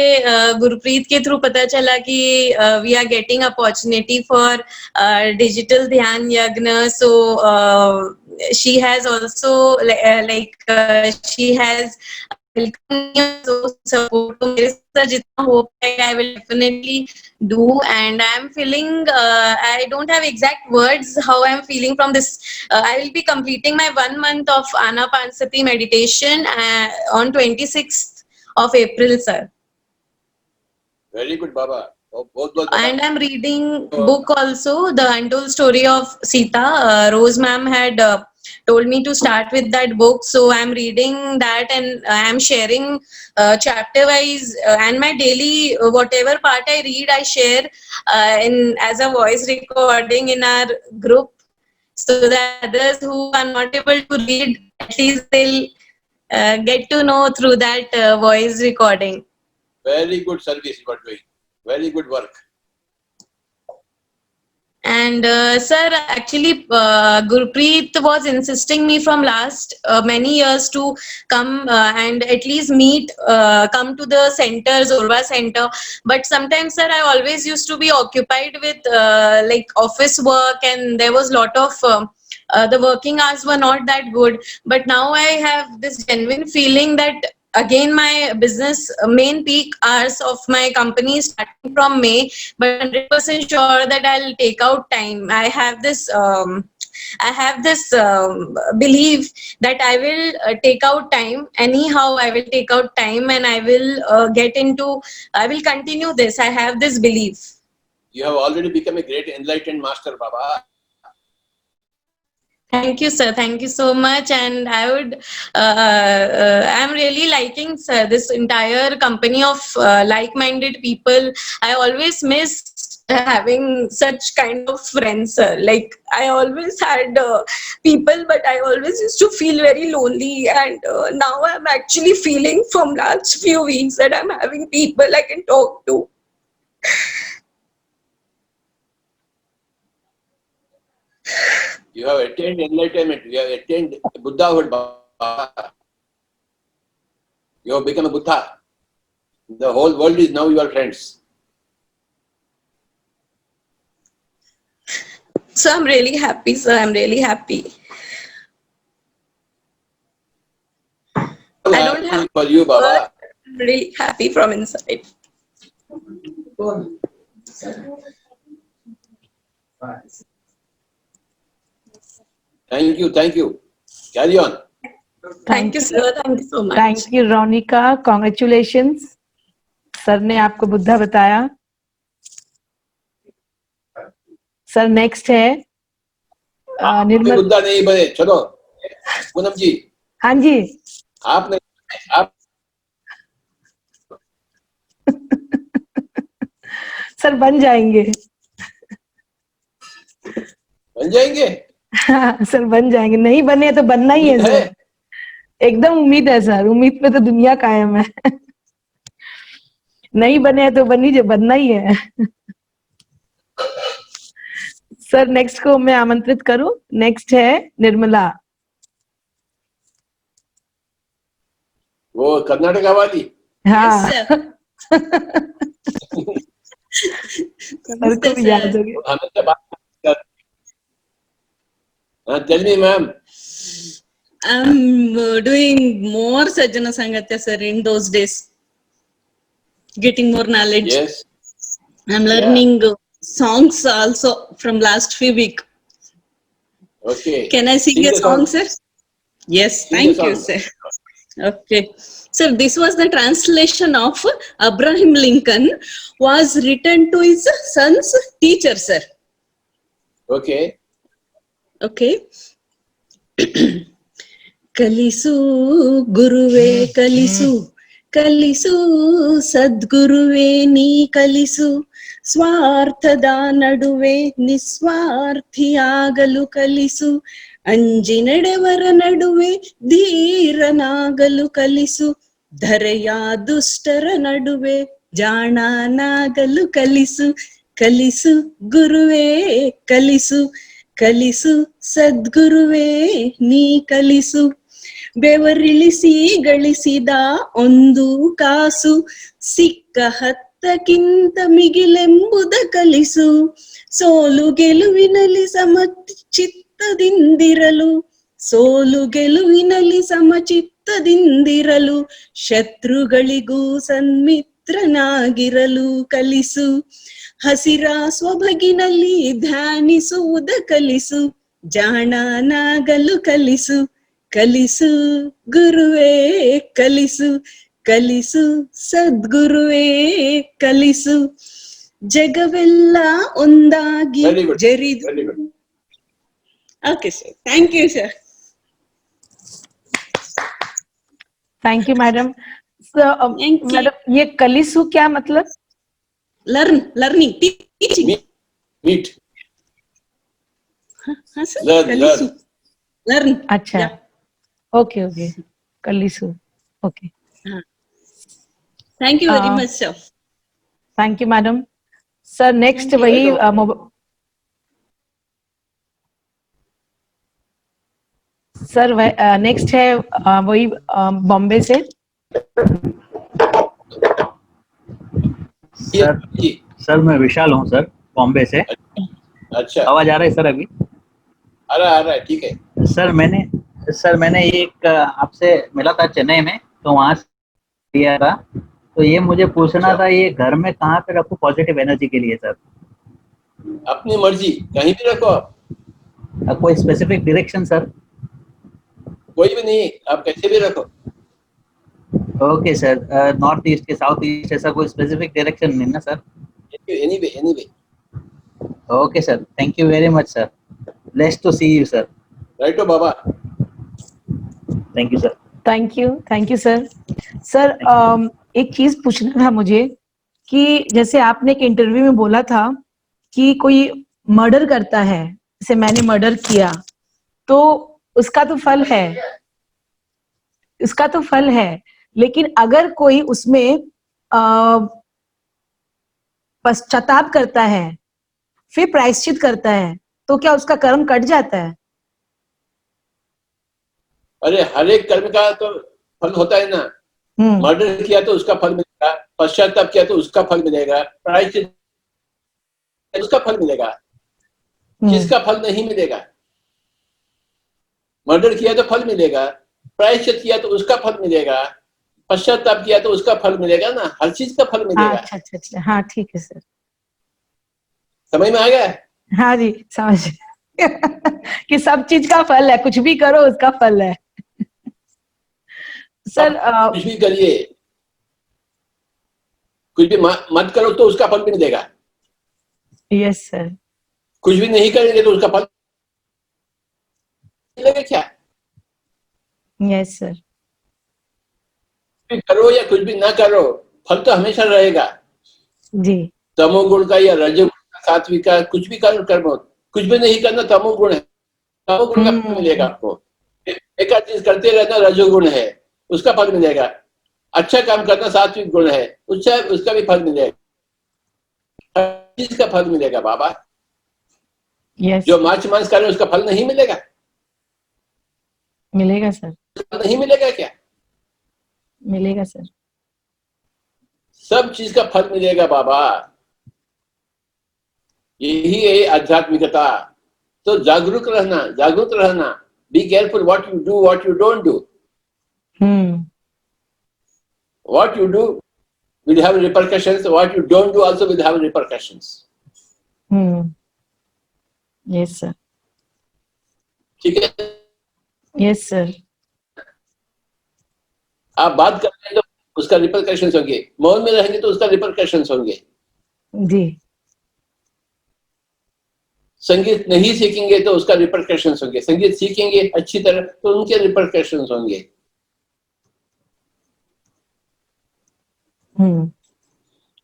गुरप्रीत के थ्रू पता चला कि we are getting opportunity for digital ध्यान यज्ञ, so she has also she has support to मेरे साथ जितना हो पाएगा I will definitely do। And I am feeling I don't have exact words how I am feeling from this। I will be completing my 1 month of Anapanasati meditation on 26th of April sir। Very good, Baba. And I'm reading book also, The Untold Story of Sita। Rose ma'am had told me to start with that book, so I'm reading that and I'm sharing chapter wise, and my daily whatever part I read I share in as a voice recording in our group, so that others who are not able to read, at least they'll get to know through that voice recording। Very good service you are doing. Very good work. And sir, actually Gurpreet was insisting me from last many years to come and at least meet, come to the center, Zorba center, but sometimes sir I always used to be occupied with like office work, and there was lot of the working hours were not that good. But now I have this genuine feeling that again my business main peak hours of my company is starting from May, but 100% sure that I'll take out time. I have this belief that I will take out time anyhow. I will take out time and I will I will continue this. I have this belief. You have already become a great enlightened master, Baba. Thank you sir, thank you so much. And I would I'm really liking sir this entire company of like-minded people. I always miss having such kind of friends sir. Like I always had people, but I always used to feel very lonely, and now I'm actually feeling from last few weeks that I'm having people I can talk to. You have attained enlightenment. You have attained Buddhahood, Baba. You have become a Buddha. The whole world is now your friends. So I'm really happy, sir. I'm really happy. I don't have for you, Baba. really happy from inside. Thank you, thank you. Carry on. Thank you, sir. Thank you so much. Thank you Ronika, congratulations. Sir ने आपको बुद्धा बताया। सर नेक्स्ट है निर्मल। बुद्धा नहीं बने, चलो पूनम जी। हाँ जी। आपने आप सर बन जाएंगे। बन जाएंगे। हाँ, सर बन जाएंगे, नहीं बने तो बनना ही है सर। एकदम उम्मीद है सर, उम्मीद पे तो दुनिया कायम है। नहीं बने तो बनना ही है। सर नेक्स्ट को मैं आमंत्रित करूं। नेक्स्ट है निर्मला। वो कर्नाटका वाली। हाँ। Yes, सर को भी याद होगी। हमें से बात कर। Tell me, ma'am. I'm doing more Sajjana Sangatya, sir, in those days. Getting more knowledge. Yes. I'm learning songs also from last few week. Okay. Can I sing a song, sir? Yes, thank you, sir. Okay. Sir, this was the translation of Abraham Lincoln, was written to his son's teacher, sir. Okay. Okay. ಕಲಿಸು ಗುರುವೇ ಕಲಿಸು ಕಲಿಸು ಸದ್ಗುರುವೇ ನೀ ಕಲಿಸು ಸ್ವಾರ್ಥದ ನಡುವೆ ನಿಸ್ವಾರ್ಥಿಯಾಗಲು ಕಲಿಸು ಅಂಜಿ ನಡೆವರ ನಡುವೆ ಧೀರನಾಗಲು ಕಲಿಸು ಧರೆಯ ದುಷ್ಟರ ನಡುವೆ ಜಾಣನಾಗಲು ಕಲಿಸು ಕಲಿಸು ಗುರುವೇ ಕಲಿಸು ಕಲಿಸು ಸದ್ಗುರುವೇ ನೀ ಕಲಿಸು ಬೆವರಿಳಿಸಿ ಗಳಿಸಿದ ಒಂದು ಕಾಸು ಸಿಕ್ಕ ಹತ್ತಕ್ಕಿಂತ ಮಿಗಿಲೆಂಬುದ ಕಲಿಸು ಸೋಲು ಗೆಲುವಿನಲ್ಲಿ ಸಮಚಿತ್ತದಿಂದಿರಲು ಸೋಲು ಗೆಲುವಿನಲ್ಲಿ ಸಮಚಿತ್ತದಿಂದಿರಲು ಶತ್ರುಗಳಿಗೂ ಸನ್ಮಿತ್ರನಾಗಿರಲು ಕಲಿಸು ಹಸಿರ ಸ್ವಬಗಿನಲ್ಲಿ ಧ್ಯಾನಿಸುವುದ ಕಲಿಸು ಜಾಣನಾಗಲು ಕಲಿಸು ಕಲಿಸು ಗುರುವೇ ಕಲಿಸು ಕಲಿಸು ಸದ್ಗುರುವೇ ಕಲಿಸು ಜಗವೆಲ್ಲ ಒಂದಾಗಿ ಜರಿದು okay sir thank you sir thank you madam. Madam ये कलिसु क्या मतलब? लर्निंग टीचिंग मीट हाँ सर कलिसु लर्न अच्छा ओके ओके कलिसु okay thank you very much sir. Thank you madam. Sir next वही सर नेक्स्ट है वही बॉम्बे से सर मैं विशाल हूँ सर बॉम्बे से। अच्छा आवाज आ रहा है सर अभी? आ रहा है ठीक है। सर मैंने एक आपसे मिला था चेन्नई में तो वहाँ से लिया था तो ये मुझे पूछना था ये घर में कहाँ पे रखूँ पॉजिटिव एनर्जी के लिए सर? अपनी मर्जी कहीं भी रखो आप। कोई स्पेसिफिक डायरेक्शन सर? कोई भी नहीं, आप कैसे भी रखो। ओके सर नॉर्थ ईस्ट के साउथ ईस्ट ऐसा कोई स्पेसिफिक डायरेक्शन नहीं ना sir? Anyway okay sir thank you very much sir. Blessed to see you sir. Right हो बाबा। Thank you sir. Thank you sir. Sir एक चीज पूछना था मुझे कि जैसे आपने एक इंटरव्यू में बोला था कि कोई मर्डर करता है, जैसे मैंने मर्डर किया तो उसका तो फल है, लेकिन अगर कोई उसमें पश्चाताप करता है फिर प्रायश्चित करता है तो क्या उसका कर्म कट जाता है? अरे हर एक कर्म का तो फल होता है ना। मर्डर किया तो उसका फल मिलेगा, पश्चाताप किया तो उसका फल मिलेगा, प्रायश्चित उसका फल मिलेगा। जिसका फल नहीं मिलेगा, मर्डर किया तो फल मिलेगा, प्रायश्चित किया तो उसका फल मिलेगा, पश्चाताप किया तो उसका फल मिलेगा ना, हर चीज का फल मिलेगा। अच्छा अच्छा अच्छा, हाँ ठीक है सर। समझ में आ गया? हाँ जी समझ कि सब चीज का फल है, कुछ भी करो उसका फल है। सर कुछ भी करिए, कुछ भी मत करो तो उसका फल भी मिलेगा। Yes sir. कुछ भी नहीं करेंगे तो उसका फल मिलेगा क्या? Yes sir. करो या कुछ भी ना करो, फल तो हमेशा रहेगा। जी। तमोगुण का या रजोगुण का, सात्विक का, कुछ भी कर्म, कुछ भी नहीं करना तमोगुण है, तमोगुण का फल मिलेगा आपको। एक चीज करते रहना रजोगुण है, उसका फल मिलेगा। अच्छा काम करना सात्विक गुण है, उसका भी फल मिलेगा। हर चीज का फल मिलेगा बाबा। यस। जो मांस करे उसका फल नहीं मिलेगा? मिलेगा सर। नहीं मिलेगा क्या? मिलेगा सर। सब चीज का फल मिलेगा बाबा। यही है आध्यात्मिकता। तो जागरूक रहना। Be careful what you do, what you don't do. What you do will have repercussions, what you don't do also will have repercussions. Yes sir. ठीक है? Yes sir. आप बात करते हैं तो उसका रिपरकशंस होंगे, मौन में रहेंगे तो उसका रिपरकशंस होंगे। जी। संगीत नहीं सीखेंगे तो उसका रिपरकशंस होंगे, संगीत सीखेंगे अच्छी तरह तो उनके रिपरकशंस होंगे।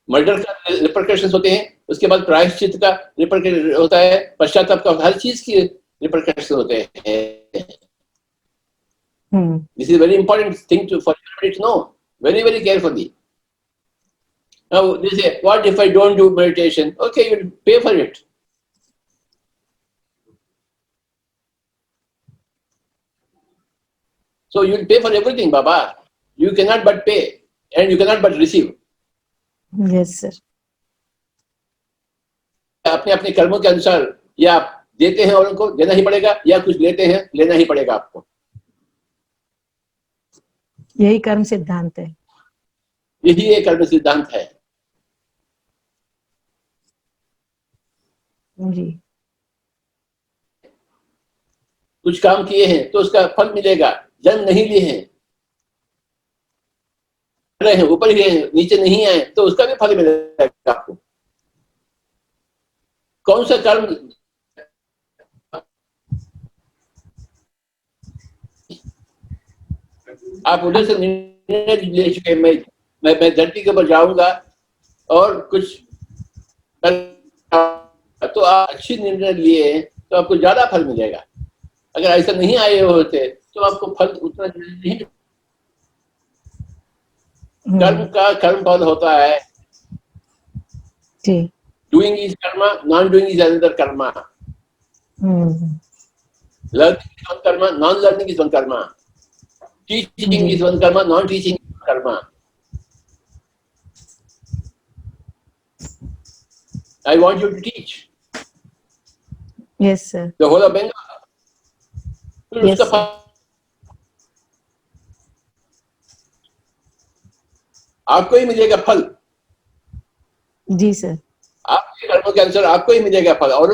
मर्डर का रिपरकशंस होते हैं, उसके बाद प्रायश्चित का रिपरकशन होता है, पश्चाताप का, हर चीज की रिपरकशन होते हैं। This is a very important thing for everybody to know, very very carefully. Now they say, what if I don't do meditation? Okay, you will pay for it. So you will pay for everything, Baba. You cannot but pay and you cannot but receive. Yes sir. अपने अपने कर्मों के अनुसार या आप देते हैं और उनको देना ही पड़ेगा, या कुछ लेते हैं लेना ही पड़ेगा आपको। यही कर्म सिद्धांत है। यही एक कर्म सिद्धांत है। जी। कुछ काम किए हैं तो उसका फल मिलेगा, जन्म नहीं लिए हैं, रहे हैं ऊपर ही हैं, नीचे नहीं आए तो उसका भी फल मिलेगा आपको। कौन सा कर्म आप उधर से निर्णय ले चुके, मैं धरती के ऊपर जाऊंगा और कुछ तो आप अच्छी निर्णय लिए तो आपको ज्यादा फल मिलेगा। अगर ऐसा नहीं आए होते तो आपको फल उतना नहीं। कर्म का कर्म फल होता है। जी। Doing is karma, non doing is another karma. Learning is one karma, non learning is one karma. Teaching is one karma, non-teaching is one karma. I want you to teach. Yes sir. The whole of Bengal. Yes sir. आपको ही मिलेगा फल। जी सर। आपके कर्मों के अनुसार आपको ही मिलेगा फल, और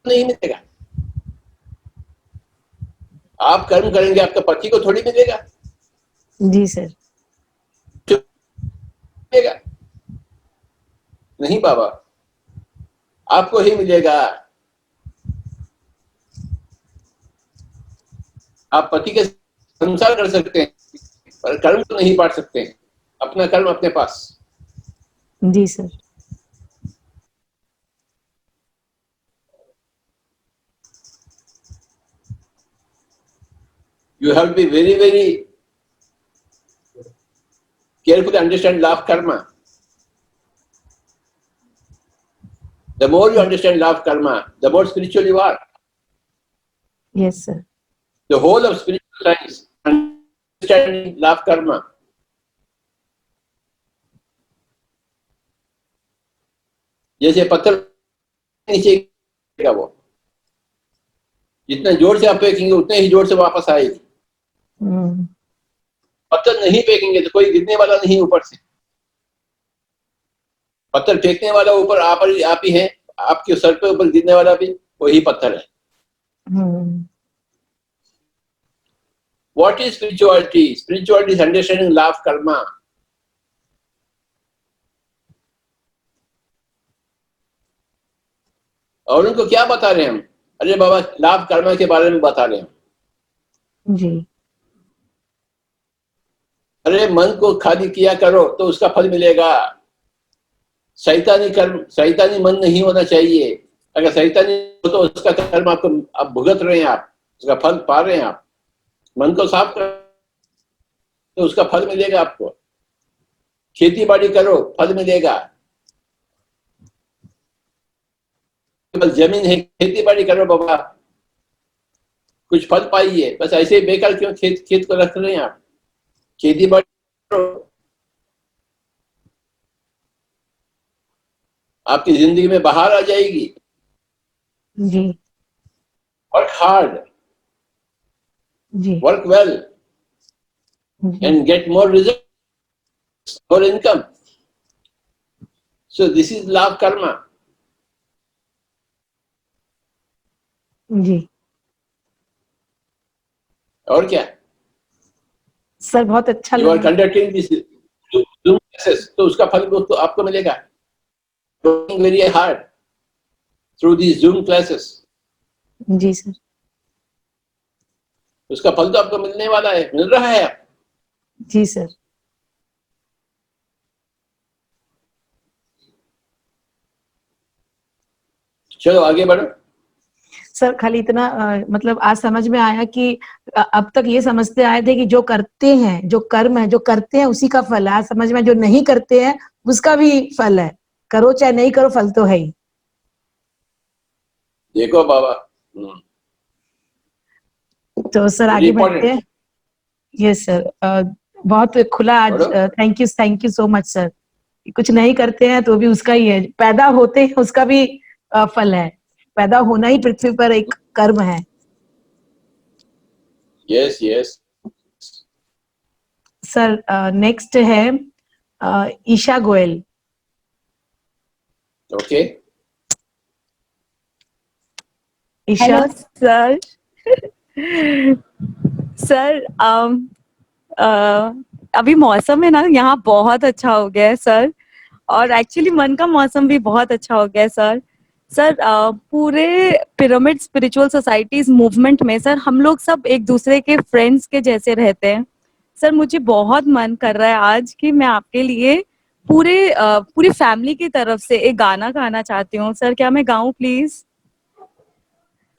नहीं मिलेगा। आप कर्म करेंगे, आपका पति को थोड़ी मिलेगा। जी सर। मिलेगा नहीं बाबा, आपको ही मिलेगा। आप पति के संसार कर सकते हैं पर कर्म तो नहीं बांट सकते हैं। अपना कर्म अपने पास। जी sir. You have to be very, very carefully understand law of karma. The more you understand law of karma, the more spiritual you are. Yes, sir. The whole of spiritual science, understanding law of karma. जैसे पत्थर नीचे गिरेगा, वो जितना जोर से आप फेंकेंगे उतने ही जोर से वापस आएगी। पत्थर नहीं फेंकेंगे तो कोई गिरने वाला नहीं ऊपर से। पत्थर फेंकने वाला ऊपर आप ही है, आपके सर पे ऊपर गिरने वाला भी वही पत्थर है। What is spirituality? Spirituality is understanding law of karma. और उनको क्या बता रहे हैं हम? अरे बाबा लॉ ऑफ कर्मा के बारे में बता रहे हैं जी। अरे मन को खाली किया करो तो उसका फल मिलेगा। शैतानी कर्म, शैतानी मन नहीं होना चाहिए। अगर शैतानी हो तो उसका कर्म आपको आप भुगत रहे हैं, आप उसका फल पा रहे हैं। आप मन को साफ कर तो उसका फल मिलेगा आपको। खेती बाड़ी करो, फल मिलेगा। बस जमीन है, खेती बाड़ी करो बाबा, कुछ फल पाइए। बस ऐसे ही बेकार क्यों खेत को रख रहे हैं आप? खेती बाड़ी करो, आपकी जिंदगी में बाहर आ जाएगी। जी। वर्क हार्ड, जी। Work well and get more results, more income. So this is law of karma. जी। और क्या सर बहुत अच्छा You are लगा। conducting this Zoom classes, तो उसका फल तो आपको मिलेगा। Working very hard through these Zoom classes, जी सर। उसका फल तो आपको मिलने वाला है, मिल रहा है। जी सर। चलो आगे बढ़ो। सर खाली इतना मतलब आज समझ में आया कि अब तक ये समझते आए थे कि जो करते हैं, जो कर्म है, जो करते हैं उसी का फल है। आज समझ में जो नहीं करते हैं उसका भी फल है। करो चाहे नहीं करो, फल तो है ही। देखो बाबा। तो सर आगे बढ़ते हैं। यस सर, बहुत खुला आज। Thank you so much sir. कुछ नहीं करते हैं तो भी उसका ही है, पैदा होते हैं उसका भी फल है। पैदा होना ही पृथ्वी पर एक कर्म है। यस यस सर नेक्स्ट है Isha Goyal. Okay Isha. Hello sir. Sir अभी मौसम है ना यहाँ बहुत अच्छा हो गया है सर, और एक्चुअली मन का मौसम भी बहुत अच्छा हो गया है सर। सर पूरे पिरामिड स्पिरिचुअल सोसाइटीज मूवमेंट में सर हम लोग सब एक दूसरे के फ्रेंड्स के जैसे रहते हैं सर। मुझे बहुत मन कर रहा है आज कि मैं आपके लिए पूरी फैमिली की तरफ से एक गाना गाना चाहती हूँ सर। क्या मैं गाऊं प्लीज?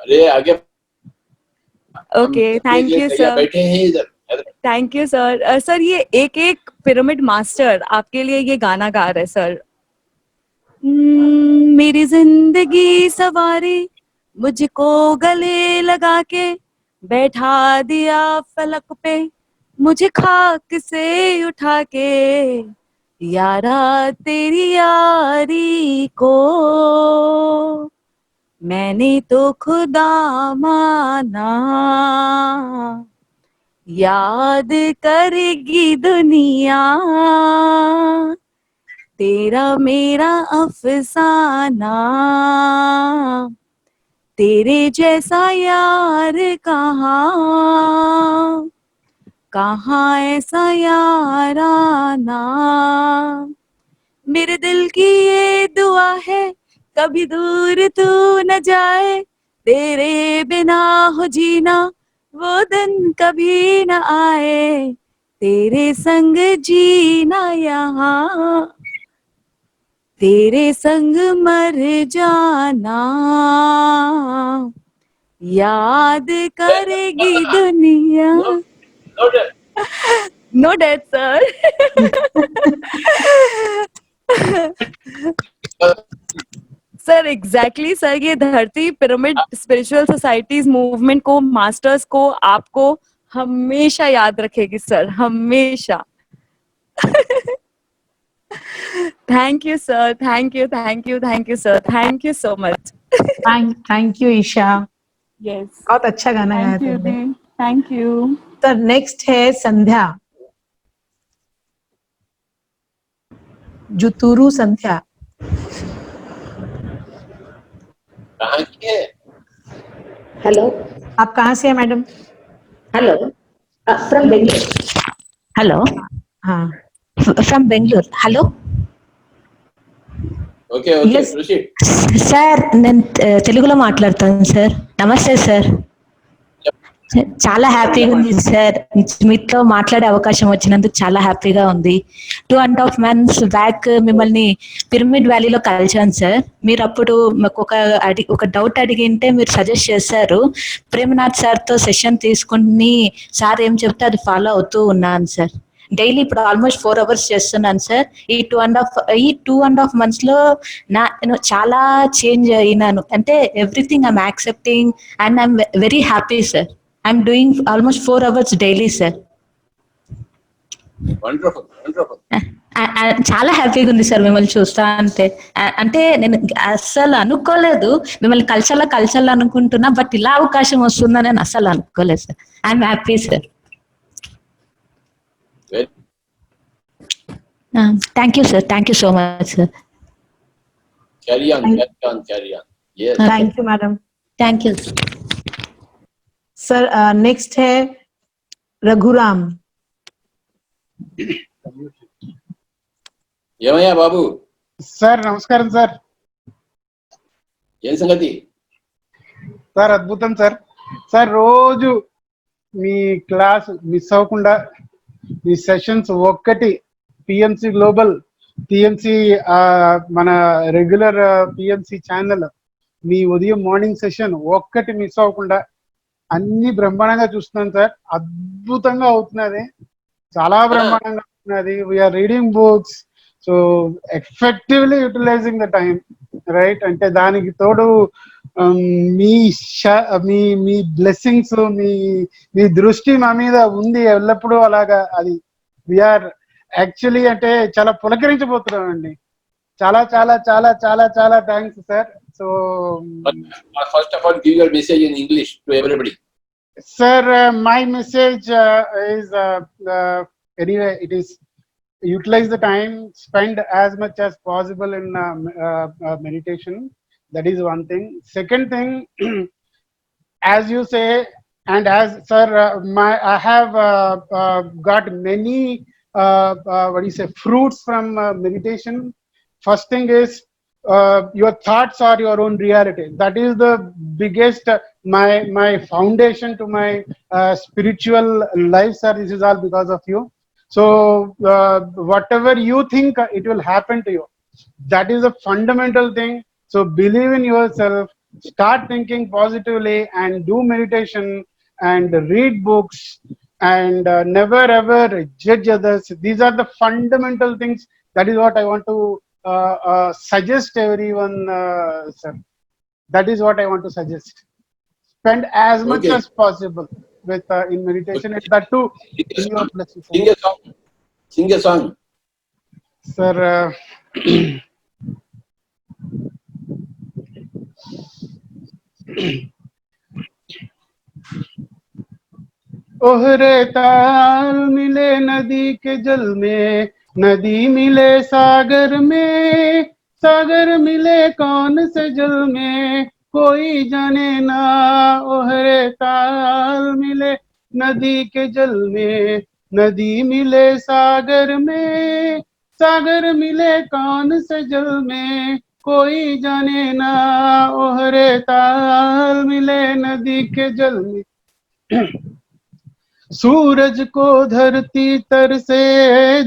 अरे आगे। Okay, thank you sir. बैठे हैं इधर। Thank you sir. सर ये एक एक पिरामिड मास्टर आपके लिए ये गाना गा रहे सर। मेरी जिंदगी सवारी, मुझको गले लगा के बैठा दिया फलक पे, मुझे खाक से उठा के यारा तेरी यारी को मैंने तो खुदा माना, याद करेगी दुनिया तेरा मेरा अफसाना, तेरे जैसा यार कहाँ कहाँ ऐसा याराना। मेरे दिल की ये दुआ है कभी दूर तू न जाए, तेरे बिना हो जीना वो दिन कभी न आए, तेरे संग जीना यहाँ तेरे संग मर जाना, याद करेगी दुनिया। No death sir. Sir exactly sir, ये धरती पिरामिड स्पिरिचुअल सोसाइटीज मूवमेंट को, मास्टर्स को, आपको हमेशा याद रखेगी सर, हमेशा। Thank you sir, thank you sir, thank you so much. Thank you Isha. Yes, बहुत अच्छा गाना गाया तुमने। Thank you. सर नेक्स्ट है संध्या। जुतुरु संध्या। कहाँ की है? हेलो, आप कहाँ से हैं madam? Hello, from Bangalore. Hello, हाँ, from Bangalore. Hello. Okay okay Yes. Proceed. Sir నేను తెలుగులో మాట్లాడతాను సార్. నమస్తే సార్. చాలా హ్యాపీగా ఉంది సార్, మీతో మాట్లాడే అవకాశం వచ్చినందుకు చాలా హ్యాపీగా ఉంది. 2.5 months బ్యాక్ మిమ్మల్ని పిరమిడ్ వ్యాలీలో కలిశాను సార్. మీరు అప్పుడు మాకు ఒక డౌట్ అడిగింటే మీరు సజెస్ట్ చేశారు. ప్రేమనాథ్ సార్తో సెషన్ తీసుకుని సార్ ఏం చెప్తే అది ఫాలో అవుతూ ఉన్నాను సార్. డైలీ ఇప్పుడు ఆల్మోస్ట్ 4 hours చేస్తున్నాను సార్. ఈ 2.5 months లో నేను చాలా చేంజ్ అయినాను. అంటే everything I'm accepting and I'm very happy sir. I'm doing almost 4 hours daily sir. Wonderful wonderful. చాలా హ్యాపీగా ఉంది సార్ మిమ్మల్ని చూస్తా అంటే. అంటే నేను అస్సలు అనుకోలేదు మిమ్మల్ని కలసాలా అనుకుంటున్నా, బట్ ఇలా అవకాశం వస్తుందని నేను అస్సలు అనుకోలేదు sir. I'm happy sir. Thank you sir. Thank you so much sir. Carry on. Yes. Thank you madam. Thank you sir next है रघुराम. ఏమయ్యా బాబు? సార్ నమస్కారం సార్. ఏం సంగతి? సార్ అద్భుతం సార్. సార్ రోజు మీ క్లాస్ మిస్ అవ్వకుండా మీ సెషన్స్ ఒక్కటి పిఎంసి గ్లోబల్, పిఎంసి మన రెగ్యులర్ పిఎంసి ఛానల్ మీ ఉదయం మార్నింగ్ సెషన్ ఒక్కటి మిస్ అవ్వకుండా అన్ని బ్రహ్మాండంగా చూస్తున్నాను సార్. అద్భుతంగా అవుతున్నది, చాలా బ్రహ్మాండంగా అవుతున్నది. We are reading books, so effectively utilising the time, right. అంటే దానికి తోడు మీ మీ బ్లెస్సింగ్స్, మీ దృష్టి మా మీద ఉంది ఎల్లప్పుడూ అలాగా. అది వీఆర్ యాక్చువల్లీ అంటే చాలా పులకరించబోతున్నాం అండి. చాలా చాలా చాలా చాలా చాలా thanks sir. So first of all give your message in English to everybody. Sir my message is anyway it is utilize the time, spend as much as possible in meditation. That is one thing. Second thing, as you say, and as sir I have got many what do you say, fruits from meditation. First thing is your thoughts are your own reality. That is the biggest my foundation to my spiritual life, sir. This is all because of you. So whatever you think, it will happen to you. That is a fundamental thing. So believe in yourself, start thinking positively, and do meditation and read books, and never ever judge others. These are the fundamental things. That is what I want to suggest everyone, sir. That is what I want to suggest. Spend as much as possible with in meditation, and that too in your blessings. Sing a song. Sir, ओहरे ताल मिले नदी के जल में, नदी मिले सागर में, सागर मिले कौन से जल में कोई जाने ना. ओहरे ताल मिले नदी के जल में, नदी मिले सागर में, सागर मिले कौन से जल में कोई जाने ना. ओहरे ताल मिले नदी के जल में. सूरज को धरती तर से,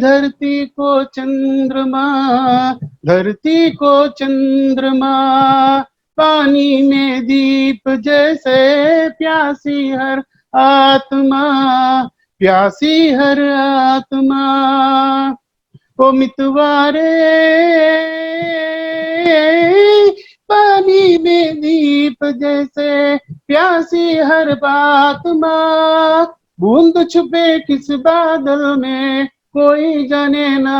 धरती को चंद्रमा, धरती को चंद्रमा, पानी में दीप जैसे प्यासी हर आत्मा, प्यासी हर आत्मा. ओ मितवारे पानी में दीप जैसे प्यासी हर आत्मा, बूंद छुपे किस बादल में कोई जाने ना.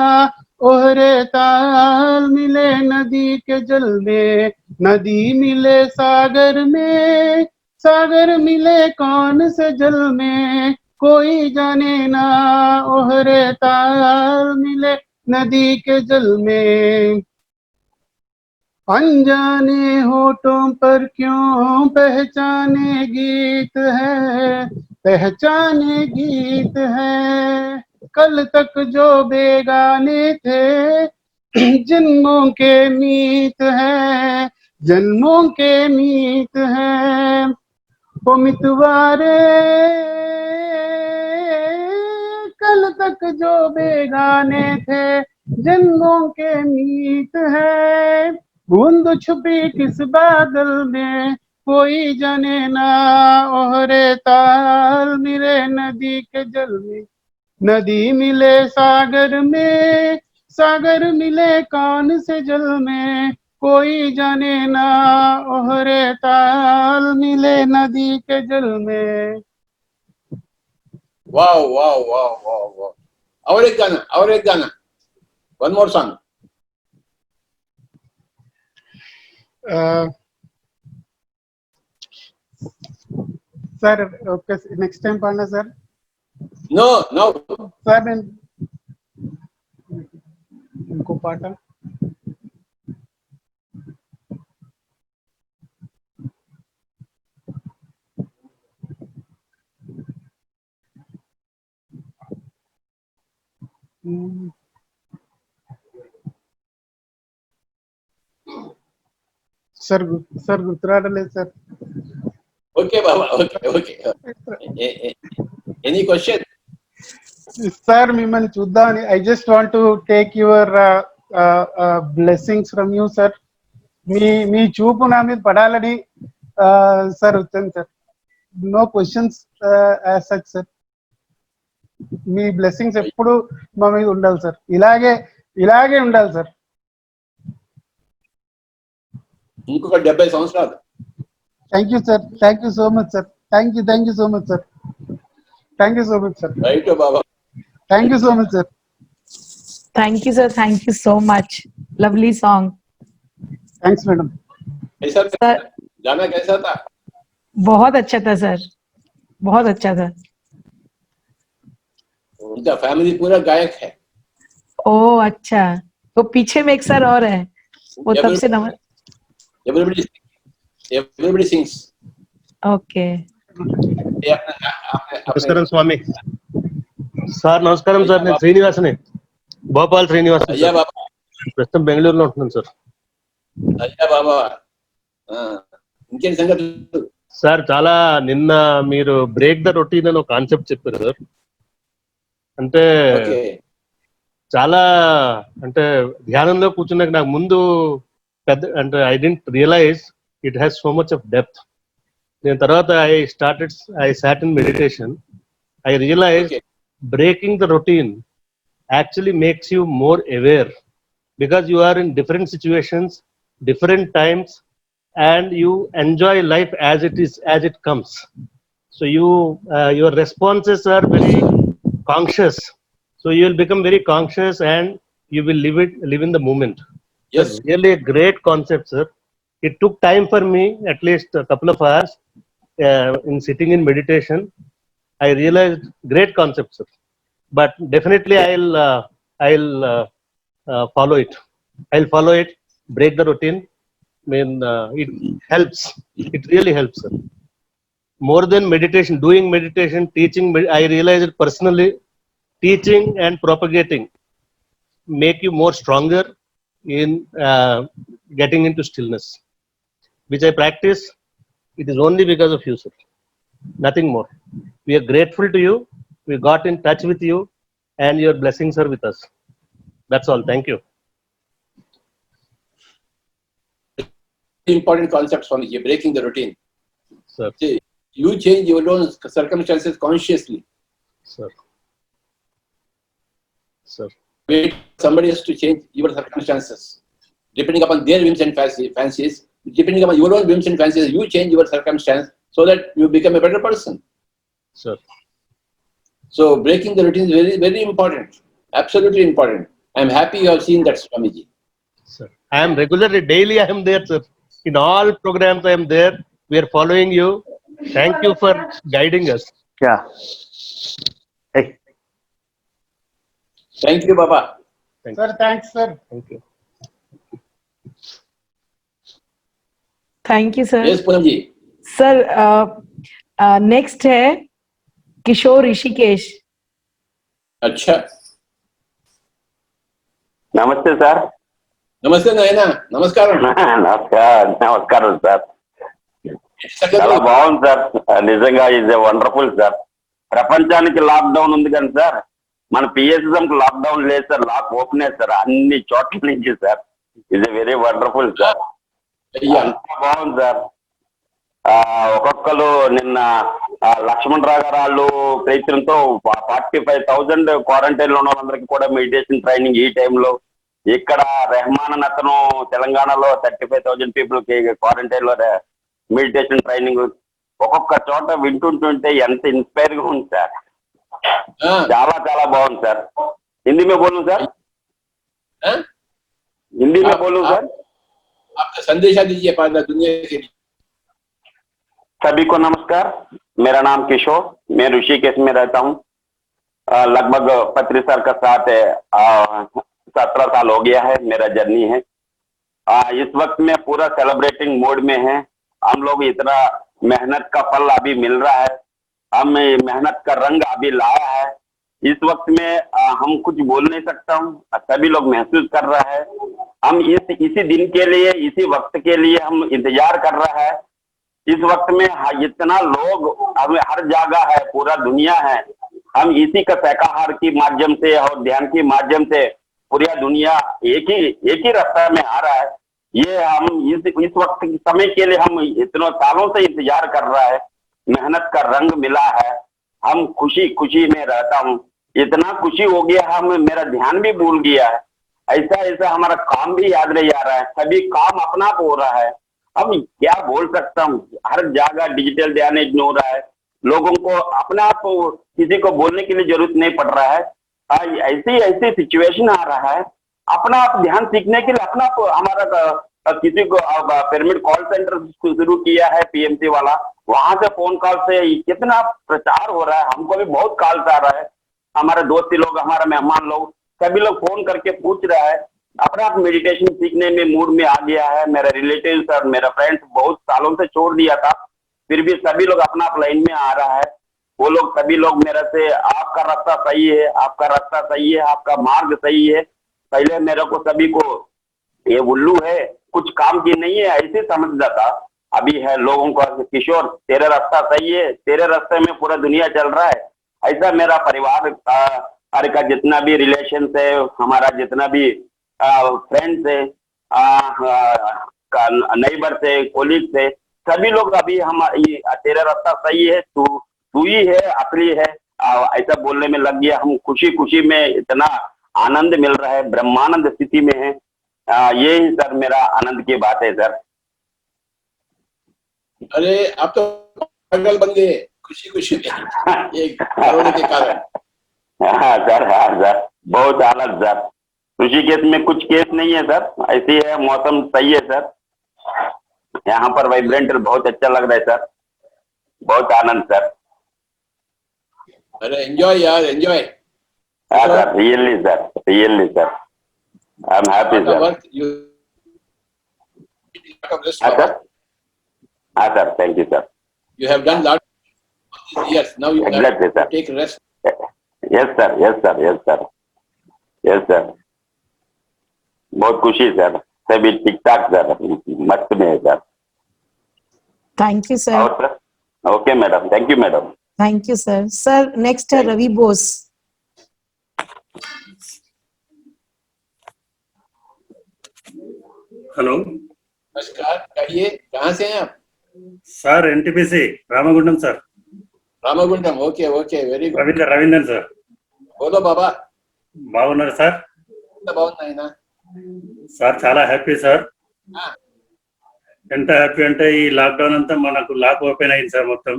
ओहरे ताल मिले नदी के जल में, नदी मिले सागर में, सागर मिले कौन से जल में कोई जाने ना. ओहरे ताल मिले नदी के जल में। अनजाने होठों पर क्यों पहचाने गीत है, पहचाने गीत है। कल तक जो बेगाने थे जन्मों के मीत है, जन्मों के मीत है। ओ मितवारे कल तक जो बेगाने थे जन्मों के मीत है। बूंद छुपी किस बादल में कोई जाने ना, ओहरे ताल मिले नदी के जल में। नदी मिले सागर में, सागर मिले कौन से जल में कोई जाने ना, ओहरे ताल मिले नदी के जल में। वाह वाह वाह वाह वाह। और एक गाना, one more song. Sir okay, next time पाना सर। नो नो सर నేను ఇంకో పాట सर सर గుర్తురాడలేదు సార్. ఓకే బాబా, okay okay. Any question? Sir మిమ్మల్ని చూద్దామని I just want to take your blessings from you sir. మీ చూపు నా మీద పడాలని సార్ వచ్చాను sir. No questions as such sir. మీ బ్లెస్సింగ్స్ ఎప్పుడు మా మీద ఉండాలి సార్, ఇలాగే ఉండాలి సార్. ఇంకొక 70 సంవత్సరాలు. Thank you sir, thank you so much sir. Thank you so much sir. Thank you so much sir. Right Baba. Thank you so much sir. Thank you sir, thank you so much. Lovely song. Thanks madam. कैसा था गाना, कैसा था? बहुत अच्छा था सर, बहुत अच्छा था. उनका फैमिली पूरा गायक है. ओह अच्छा, तो पीछे में एक सर और है, वो तब से नमन. Everybody sings. Okay. నమస్కారం స్వామి. సార్ నమస్కారం సార్, నేను శ్రీనివాసనే, భోపాల్ శ్రీనివాస్. అయ్యా బాబా. ప్రస్తుతం బెంగళూరులో ఉంటున్నాను సార్. అయ్యా బాబా, ఇంకేంటి సంగతులు? సార్ చాలా నిన్న మీరు బ్రేక్ ద రొటీన్ అని ఒక కాన్సెప్ట్ చెప్పారు సార్. అంటే చాలా అంటే ధ్యానంలో కూర్చున్నాక నాకు ముందు పెద్ద అంటే I didn't realise it has so much of depth. నేను తర్వాత I sat in meditation. I realized breaking the routine actually makes you more aware, because you are in different situations, different times, and you enjoy life as it is, as it comes. So your responses are very conscious. So you will become very conscious and you will live in the moment. Yes. That's really a great concept, sir. It took time for me, at least a couple of hours in sitting in meditation. I realized great concept, sir. But definitely I'll follow it. I'll follow it. Break the routine. I mean, it helps. It really helps, sir. More than meditation, doing meditation, teaching. I realized it personally. Teaching and propagating make you more stronger in getting into stillness, which I practice. It is only because of you, sir. Nothing more. We are grateful to you. We got in touch with you, and your blessings are with us. That's all. Thank you. Important concepts for you, breaking the routine. Sir. See, you change your own circumstances consciously. Sir. Sir. Wait, somebody has to change your circumstances. Depending upon their whims and fancies, depending upon your own whims and fancies, you change your circumstance so that you become a better person. Sir. So breaking the routine is very, very important. Absolutely important. I am happy you have seen that, Swamiji. Sir. I am regularly, daily I am there, sir. In all programs I am there. We are following you. Thank you for guiding us. Yeah. Hey. Thank you, Baba. Sir, thanks, sir. Thank you. Thank you sir. Yes Poonam ji. Sir next है किशोर ऋषिकेश। अच्छा, నమస్తే సార్. నమస్తే నాయనా, నమస్కారం. నమస్కారం సార్. చాలా బాగుంది సార్, నిజంగా ఇది వండర్ఫుల్ సార్. ప్రపంచానికి లాక్డౌన్ ఉంది కానీ సార్, మన పిఎస్ఎం కి లాక్డౌన్ లేదు సార్, లాక్ ఓపెన్ సార్ అన్ని చోట్ల నుంచి సార్. ఇది వెరీ వండర్ఫుల్ సార్, అంతా బాగుంది సార్. ఒక్కొక్కరు నిన్న లక్ష్మణరావు గారు వాళ్ళు ప్రయత్నంతో 45,000 క్వారంటైన్ లో ఉన్న వాళ్ళందరికీ కూడా మెడిటేషన్ ట్రైనింగ్ ఈ టైంలో. ఇక్కడ రెహమాన్ అతను తెలంగాణలో 35,000 పీపుల్ కి క్వారంటైన్ లో మెడిటేషన్ ట్రైనింగ్. ఒక్కొక్క చోట వింటుంటుంటే ఎంత ఇన్స్పైర్ గా ఉంది సార్. చాలా చాలా బాగుంది సార్. హిందీ में बोलूं सर? हिंदी में बोलूं सर? आपका संदेशा दीजिए पूरी दुनिया के लिए। सभी को नमस्कार, मेरा नाम किशोर, मैं ऋषिकेश में रहता हूँ। लगभग 35 साल का साथ है, 17 साल हो गया है मेरा जर्नी है। इस वक्त में पूरा सेलिब्रेटिंग मोड में है। हम लोग इतना मेहनत का फल अभी मिल रहा है, हम मेहनत का रंग अभी लाया है। इस वक्त में हम कुछ बोल नहीं सकता हूँ, सभी लोग महसूस कर रहा है। हम इसी दिन के लिए, इसी वक्त के लिए हम इंतजार कर रहा है। इस वक्त में इतना लोग हमें हर जगह है, पूरा दुनिया है। हम इसी का शाकाहार के माध्यम से और ध्यान के माध्यम से पूरी दुनिया एक ही रास्ता में आ रहा है। ये हम इस वक्त के समय के लिए हम इतने सालों से इंतजार कर रहा है। मेहनत का रंग मिला है, हम खुशी में रहता हूँ। इतना खुशी हो गया, हम मेरा ध्यान भी भूल गया है। ऐसा हमारा काम भी याद नहीं आ रहा है, सभी काम अपना आप हो रहा है। अब क्या बोल सकता हूँ, हर जगह डिजिटल ध्यान हो रहा है। लोगों को अपने आप किसी को बोलने के लिए जरूरत नहीं पड़ रहा है। ऐसी सिचुएशन आ रहा है, अपना आप ध्यान सीखने के लिए अपना आप हमारा किसी को पिरामिड कॉल सेंटर शुरू किया है, पीएमसी वाला, वहां से फोन कॉल से कितना प्रचार हो रहा है। हमको भी बहुत कॉल आ रहा है, हमारे दोस्ती लोग, हमारे मेहमान लोग, सभी लोग फोन करके पूछ रहा है। अपना आप मेडिटेशन सीखने में मूड में आ गया है। मेरे रिलेटिव्स और मेरा फ्रेंड्स बहुत सालों से छोड़ दिया था, फिर भी सभी लोग अपना आप लाइन में आ रहा है। वो लोग सभी लोग मेरे से आपका रास्ता सही है, आपका रास्ता सही है, आपका मार्ग सही है। पहले मेरे को सभी को ये उल्लू है, कुछ काम की नहीं है ऐसे समझता था। अभी है लोगों को किशोर तेरा रास्ता सही है, तेरे रास्ते में पूरा दुनिया चल रहा है। ऐसा मेरा परिवार का जितना भी रिलेशन है, हमारा जितना भी फ्रेंड्स है, नेबर से, कोलीग से, सभी लोग अभी हम तेरा रास्ता सही है, तू ही है, असली है, ऐसा बोलने में लग गया। हम खुशी में इतना आनंद मिल रहा है, ब्रह्मानंद स्थिति में है। यही सर मेरा आनंद की बात है सर। अरे आप तो पागल बन गए खुशी में एक कोरोना के कारण। हाँ सर, बहुत आनंद सर। ऋषिकेश में कुछ केस नहीं है सर, ऐसी है, मौसम सही है सर। यहाँ पर वाइब्रेंट बहुत अच्छा लग रहा है सर, बहुत आनंद सर। अरे एंजॉय यार, एंजॉय। हाँ sir, really sir, I am happy sir. हाँ sir, thank you sir. You have done lot of these years. Now you Exactly, have to take rest. Yes sir. बहुत खुशी सर, सभी ठीक ठाक सर, मस्त में है सर। Thank you sir. और sir okay madam, thank you madam. Thank you sir. Sir next है रवि बोस। हेलो, नमस्कार, कहिए कहाँ से हैं आप? Sir NTPC Ramagundam sir. Ramagundam, okay very good. Ravinder sir, बोलो बाबा। బాగున్నారు సార్? బాగున్నాయినా సార్, చాలా హ్యాపీ సార్. ఎంత హ్యాపీ అంటే ఈ లాక్డౌన్ అంతా మనకు లాక్ ఓపెన్ అయింది సార్ మొత్తం.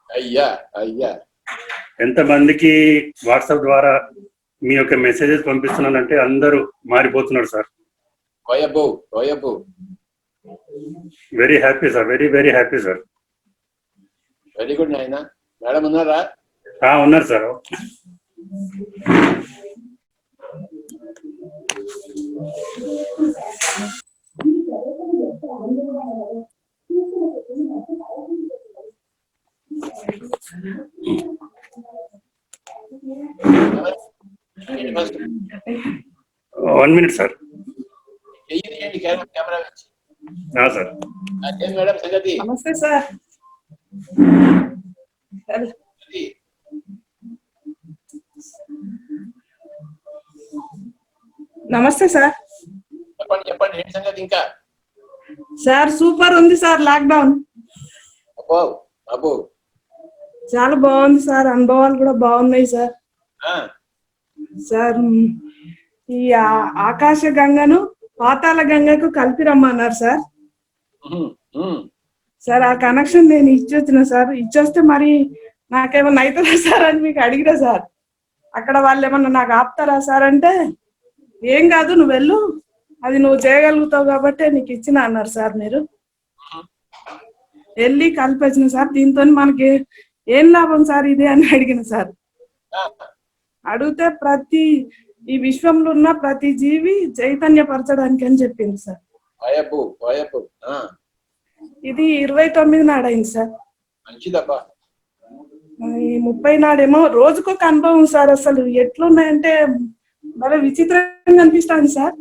అయ్యా ఎంత మందికి వాట్సాప్ ద్వారా మీ యొక్క మెసేజెస్ పంపిస్తున్నానంటే అందరూ మారిపోతున్నారు సార్. ఓయబ్బో very happy sir, very happy sir. Very good నాయనా. మేడం ఉన్నారా? ఉన్నారు sir. 1 minute sir. Camera sir. ఏం మేడం సంగతి? నమస్తే సార్. నమస్తే సార్. చెప్పండి ఏంటి సంగతి ఇంకా? సార్ సూపర్ ఉంది సార్ లాక్డౌన్. అబ్బో చాలా బాగుంది సార్, అనుభవాలు కూడా బాగున్నాయి సార్. సార్ ఈ ఆకాశ గంగను పాతాళ గంగకు కలిపి రమ్మన్నారు సార్. సార్ ఆ కనెక్షన్ నేను ఇచ్చొచ్చిన సార్. ఇచ్చొస్తే మరి నాకేమన్నా అవుతుందా సార్ అని మీకు అడిగినా సార్. అక్కడ వాళ్ళు ఏమన్నా నాకు ఆపుతారా సార్ అంటే ఏం కాదు నువ్వు వెళ్ళు, అది నువ్వు చేయగలుగుతావు కాబట్టి నీకు ఇచ్చిన అన్నారు సార్. మీరు వెళ్ళి కలిపొచ్చిన సార్. దీంతో మనకి ఏం లాభం సార్ ఇది అని అడిగిన సార్. అడిగితే ప్రతి ఈ విశ్వంలో ఉన్న ప్రతి జీవి చైతన్యపరచడానికి అని చెప్పింది సార్. ఇది 29 నాడు అయింది సార్. ఈ 30 నాడేమో రోజుకొక అనుభవం సార్. అసలు ఎట్లున్నాయంటే భలే విచిత్రంగా అనిపిస్తుంది సార్.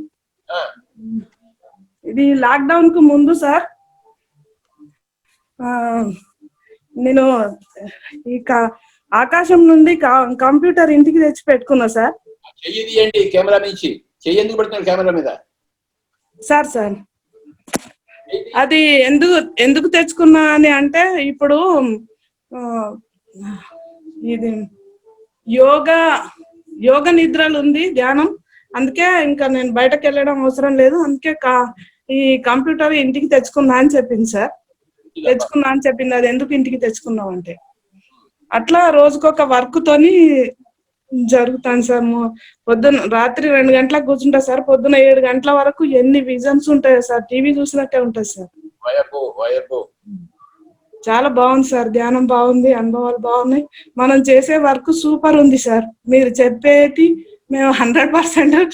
ఇది లాక్డౌన్ కు ముందు సార్ నేను ఈ ఆకాశం నుండి కంప్యూటర్ ఇంటికి తెచ్చి పెట్టుకున్నా సార్. చెయ్యి కెమెరా నుంచి చెయ్యి ఎందుకు పెడుతున్నారు కెమెరా మీద? సార్ అది ఎందుకు తెచ్చుకున్నా అని అంటే ఇప్పుడు ఇది యోగ నిద్రలు ఉంది, ధ్యానం. అందుకే ఇంకా నేను బయటకు వెళ్ళడం అవసరం లేదు. అందుకే ఈ కంప్యూటర్ ఇంటికి తెచ్చుకున్నా అని చెప్పింది సార్. తెచ్చుకున్నా అని చెప్పింది. అది ఎందుకు ఇంటికి తెచ్చుకున్నావు అంటే అట్లా రోజుకొక వర్క్ తోని జరుగుతాను సార్. పొద్దున్న రాత్రి 2 గంటలకు కూర్చుంటా సార్. పొద్దున్న 7 గంటల వరకు ఎన్ని విజన్స్ ఉంటాయో సార్. టీవీ చూసినట్టే ఉంటుంది సార్. చాలా బాగుంది సార్. ధ్యానం బాగుంది, అనుభవాలు బాగున్నాయి. మనం చేసే వర్క్ సూపర్ ఉంది సార్. మీరు చెప్పేటి మేము 100%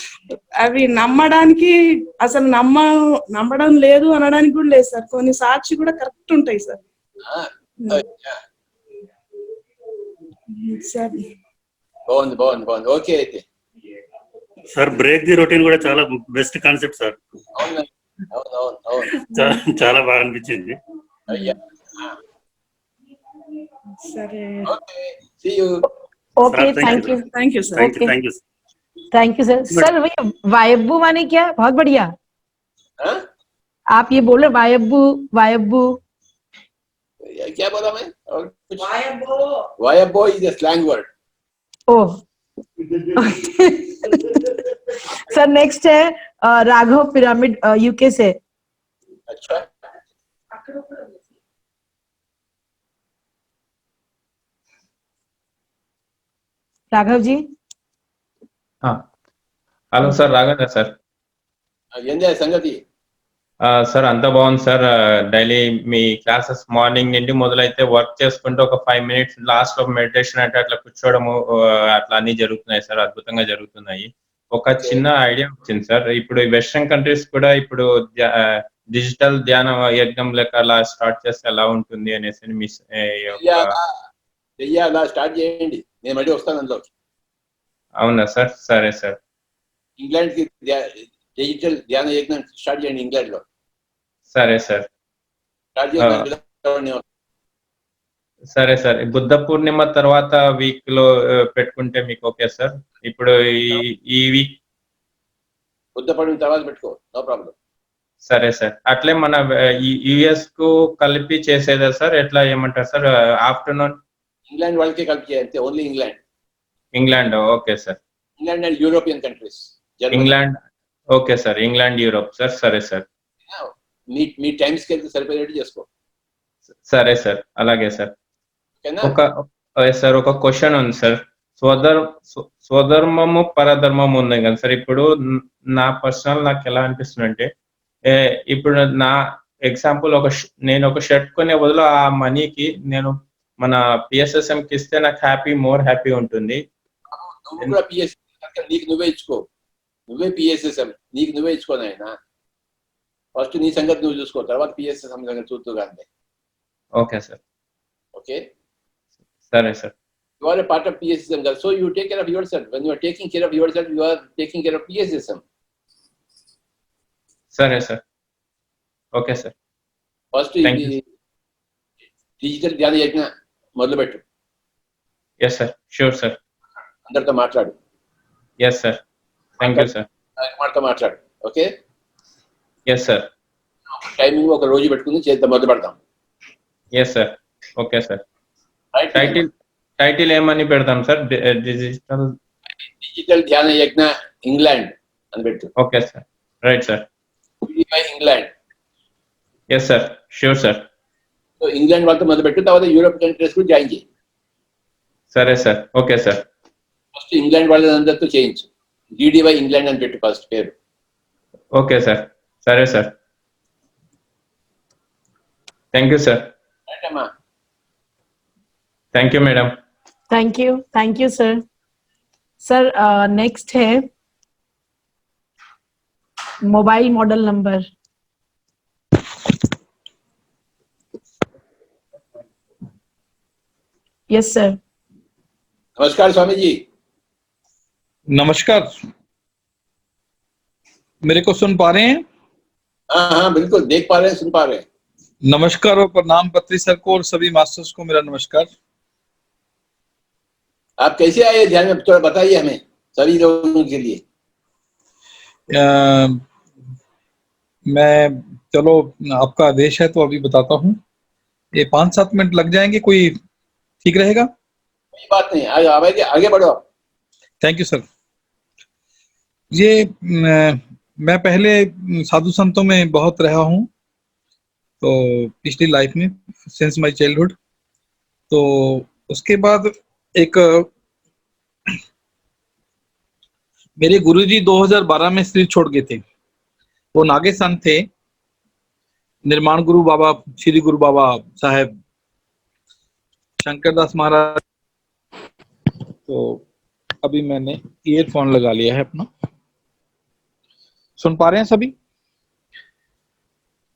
అవి నమ్మడానికి అసలు నమ్మడం లేదు అనడానికి కూడా లేదు సార్. కొన్ని సాక్షి కూడా కరెక్ట్ ఉంటాయి సార్. బాగుంది. ఓకే అయితే సార్ బ్రేక్ ది రొటీన్ కూడా చాలా బెస్ట్ కాన్సెప్ట్ సార్. చాలా బాగా అనిపించింది. సరే okay thank you sir. Thank you sir. वायब्बू माने क्या? बहुत बढ़िया. आप ये बोल रहे वायब्बू क्या बोला मैं? वायब्बो is a slang word. Oh sir next है राघव पिरामिड यूके से. अच्छा राघव जी. हाँ హలో సార్ రాఘవ సార్. ఏంది సంగతి? సార్ అంతా బాగుంది సార్. డైలీ మీ క్లాసెస్ మార్నింగ్ నుండి మొదలైతే వర్క్ చేసుకుంటూ ఒక 5 minutes లాస్ట్ లో మెడిటేషన్ అంటే అట్లా కూర్చోవడము అట్లా అన్ని జరుగుతున్నాయి సార్. అద్భుతంగా జరుగుతున్నాయి. ఒక చిన్న ఐడియా వచ్చింది సార్. ఇప్పుడు వెస్టర్న్ కంట్రీస్ కూడా ఇప్పుడు డిజిటల్ ధ్యాన యజ్ఞం లెక్క అలా స్టార్ట్ చేస్తే ఎలా ఉంటుంది అనేసి మీ స్టార్ట్ చేయండి. నేను మళ్ళీ వస్తాను అందులో. అవునా సార్? సరే సార్. ఇంగ్లాండ్ కి డిజిటల్ ధ్యాన యజ్ఞం స్టార్ట్ చేయండి ఇంగ్లాండ్ లో. సరే సార్. సరే సార్. బుద్ధ పూర్ణిమ తర్వాత వీక్ లో పెట్టుకుంటే మీకు ఓకే సార్? ఇప్పుడు ఈ వీక్ బుద్ధ పూర్ణిమ తర్వాత పెట్టుకో, నో ప్రాబ్లం. సరే సార్. అట్లే మన యుఎస్ కు కలిపి చేసేదా సార్? ఎట్లా ఏమంటారు సార్? ఆఫ్టర్నూన్ ఇంగ్లాండ్ వాళ్ళకి కలిపి చేయండి. Only England okay sir. England and European countries. England okay sir. England Europe sir. సరే సార్. మీ టైం స్కేల్ సరిపోయేట్టు చేసుకో. సరే సార్. అలాగే సార్. ఒక క్వశ్చన్ ఉంది సార్. స్వధర్మము పరధర్మము ఉంది కదా సార్. ఇప్పుడు నా పర్సనల్ నాకు ఎలా అనిపిస్తుంది అంటే ఇప్పుడు నా ఎగ్జాంపుల్ నేను ఒక షర్ట్ కొనే బదులు ఆ మనీకి నేను మన పిఎస్ఎస్ఎం కి ఇస్తే నాకు మోర్ హ్యాపీ ఉంటుంది. నీకు నువ్వే ఇచ్చుకో. నువ్వే పిఎస్ఎస్ఎం, నీకు నువ్వే ఇచ్చుకోను ఆయన. ఫస్ట్ నీ సంగతి నువ్వు చూసుకో, తర్వాత పిఎస్ఎస్ఎం సంగతి చూస్తూ కానీ. Okay sir. ఓకే, సరే sir. you are a part of PSSM, so you take care of yourself. When you are taking care of yourself, you are taking care of PSSM. సరే sir. Okay sir. First digital ధ్యాన యజ్ఞ మొదలుపెట్టు. Yes sir, sure sir. అందరితో మాట్లాడు. Yes sir, thank you sir. కుమార్తో మాట్లాడు. ఓకే. Yes sir. టైమింగ్ ఒక రోజు పెట్టుకుని చేద్దాం, మొదలు పెడతాం. Yes sir. Okay sir. Title ఏమని పెడతాం సార్? డిజిటల్ ధ్యాన యజ్ఞ ఇంగ్లాండ్ అని పెట్టు. Okay sir, right sir. England. Yes sir, sure sir. So England వాళ్ళతో మొదలు పెట్టు, తర్వాత యూరోప్ కంట్రీస్ కూడా జాయిన్ చేయి. సరే sir, okay sir. First England వాళ్ళందరితో చేయించు. డిడివై ఇంగ్లాండ్ అని పెట్టు ఫస్ట్ పేరు. ఓకే సార్, సరే సార్. Thank you sir. అమ్మా, thank you madam. Thank you sir. Sir next है mobile model number. Yes sir. नमस्कार स्वामी जी. नमस्कार, मेरे को सुन पा रहे हैं? हाँ हाँ बिल्कुल, देख पा रहे हैं, सुन पा रहे हैं. नमस्कार और प्रणाम पत्री सर को और सभी मास्टर्स को मेरा नमस्कार. आप कैसे आए ध्यान में, थोड़ा बताइए हमें, सभी लोगों के लिए. मैं चलो आपका आदेश है तो अभी बताता हूँ. ये 5-7 मिनट लग जाएंगे, कोई ठीक रहेगा? कोई बात नहीं, आगे बढ़ो. Thank you sir. ये मैं पहले साधु संतों में बहुत रहा हूँ, तो पिछली लाइफ में सिंस माय चाइल्डहुड. तो उसके बाद एक मेरे गुरुजी 2012 में शरीर छोड़ गए थे. वो नागे संत थे, निर्माण गुरु बाबा श्री गुरु बाबा साहेब शंकर दास महाराज. तो अभी मैंने ईयरफोन लगा लिया है अपना. सुन पा रहे हैं सभी?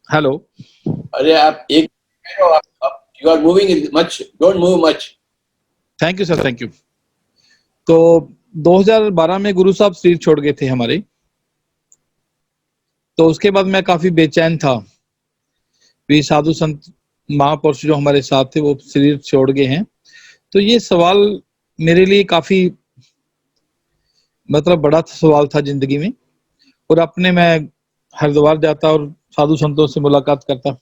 हेलो. अरे आप एक you are moving much, don't move much. Thank you sir, thank you. तो 2012 में गुरु साहब शरीर छोड़ गए थे हमारे. तो उसके बाद मैं काफी बेचैन था. भी साधु संत महापुरुष जो हमारे साथ थे वो शरीर छोड़ गए हैं. तो ये सवाल मेरे लिए काफी मतलब बड़ा सवाल था जिंदगी में. और अपने मैं हरिद्वार जाता और साधु संतों से मुलाकात करता,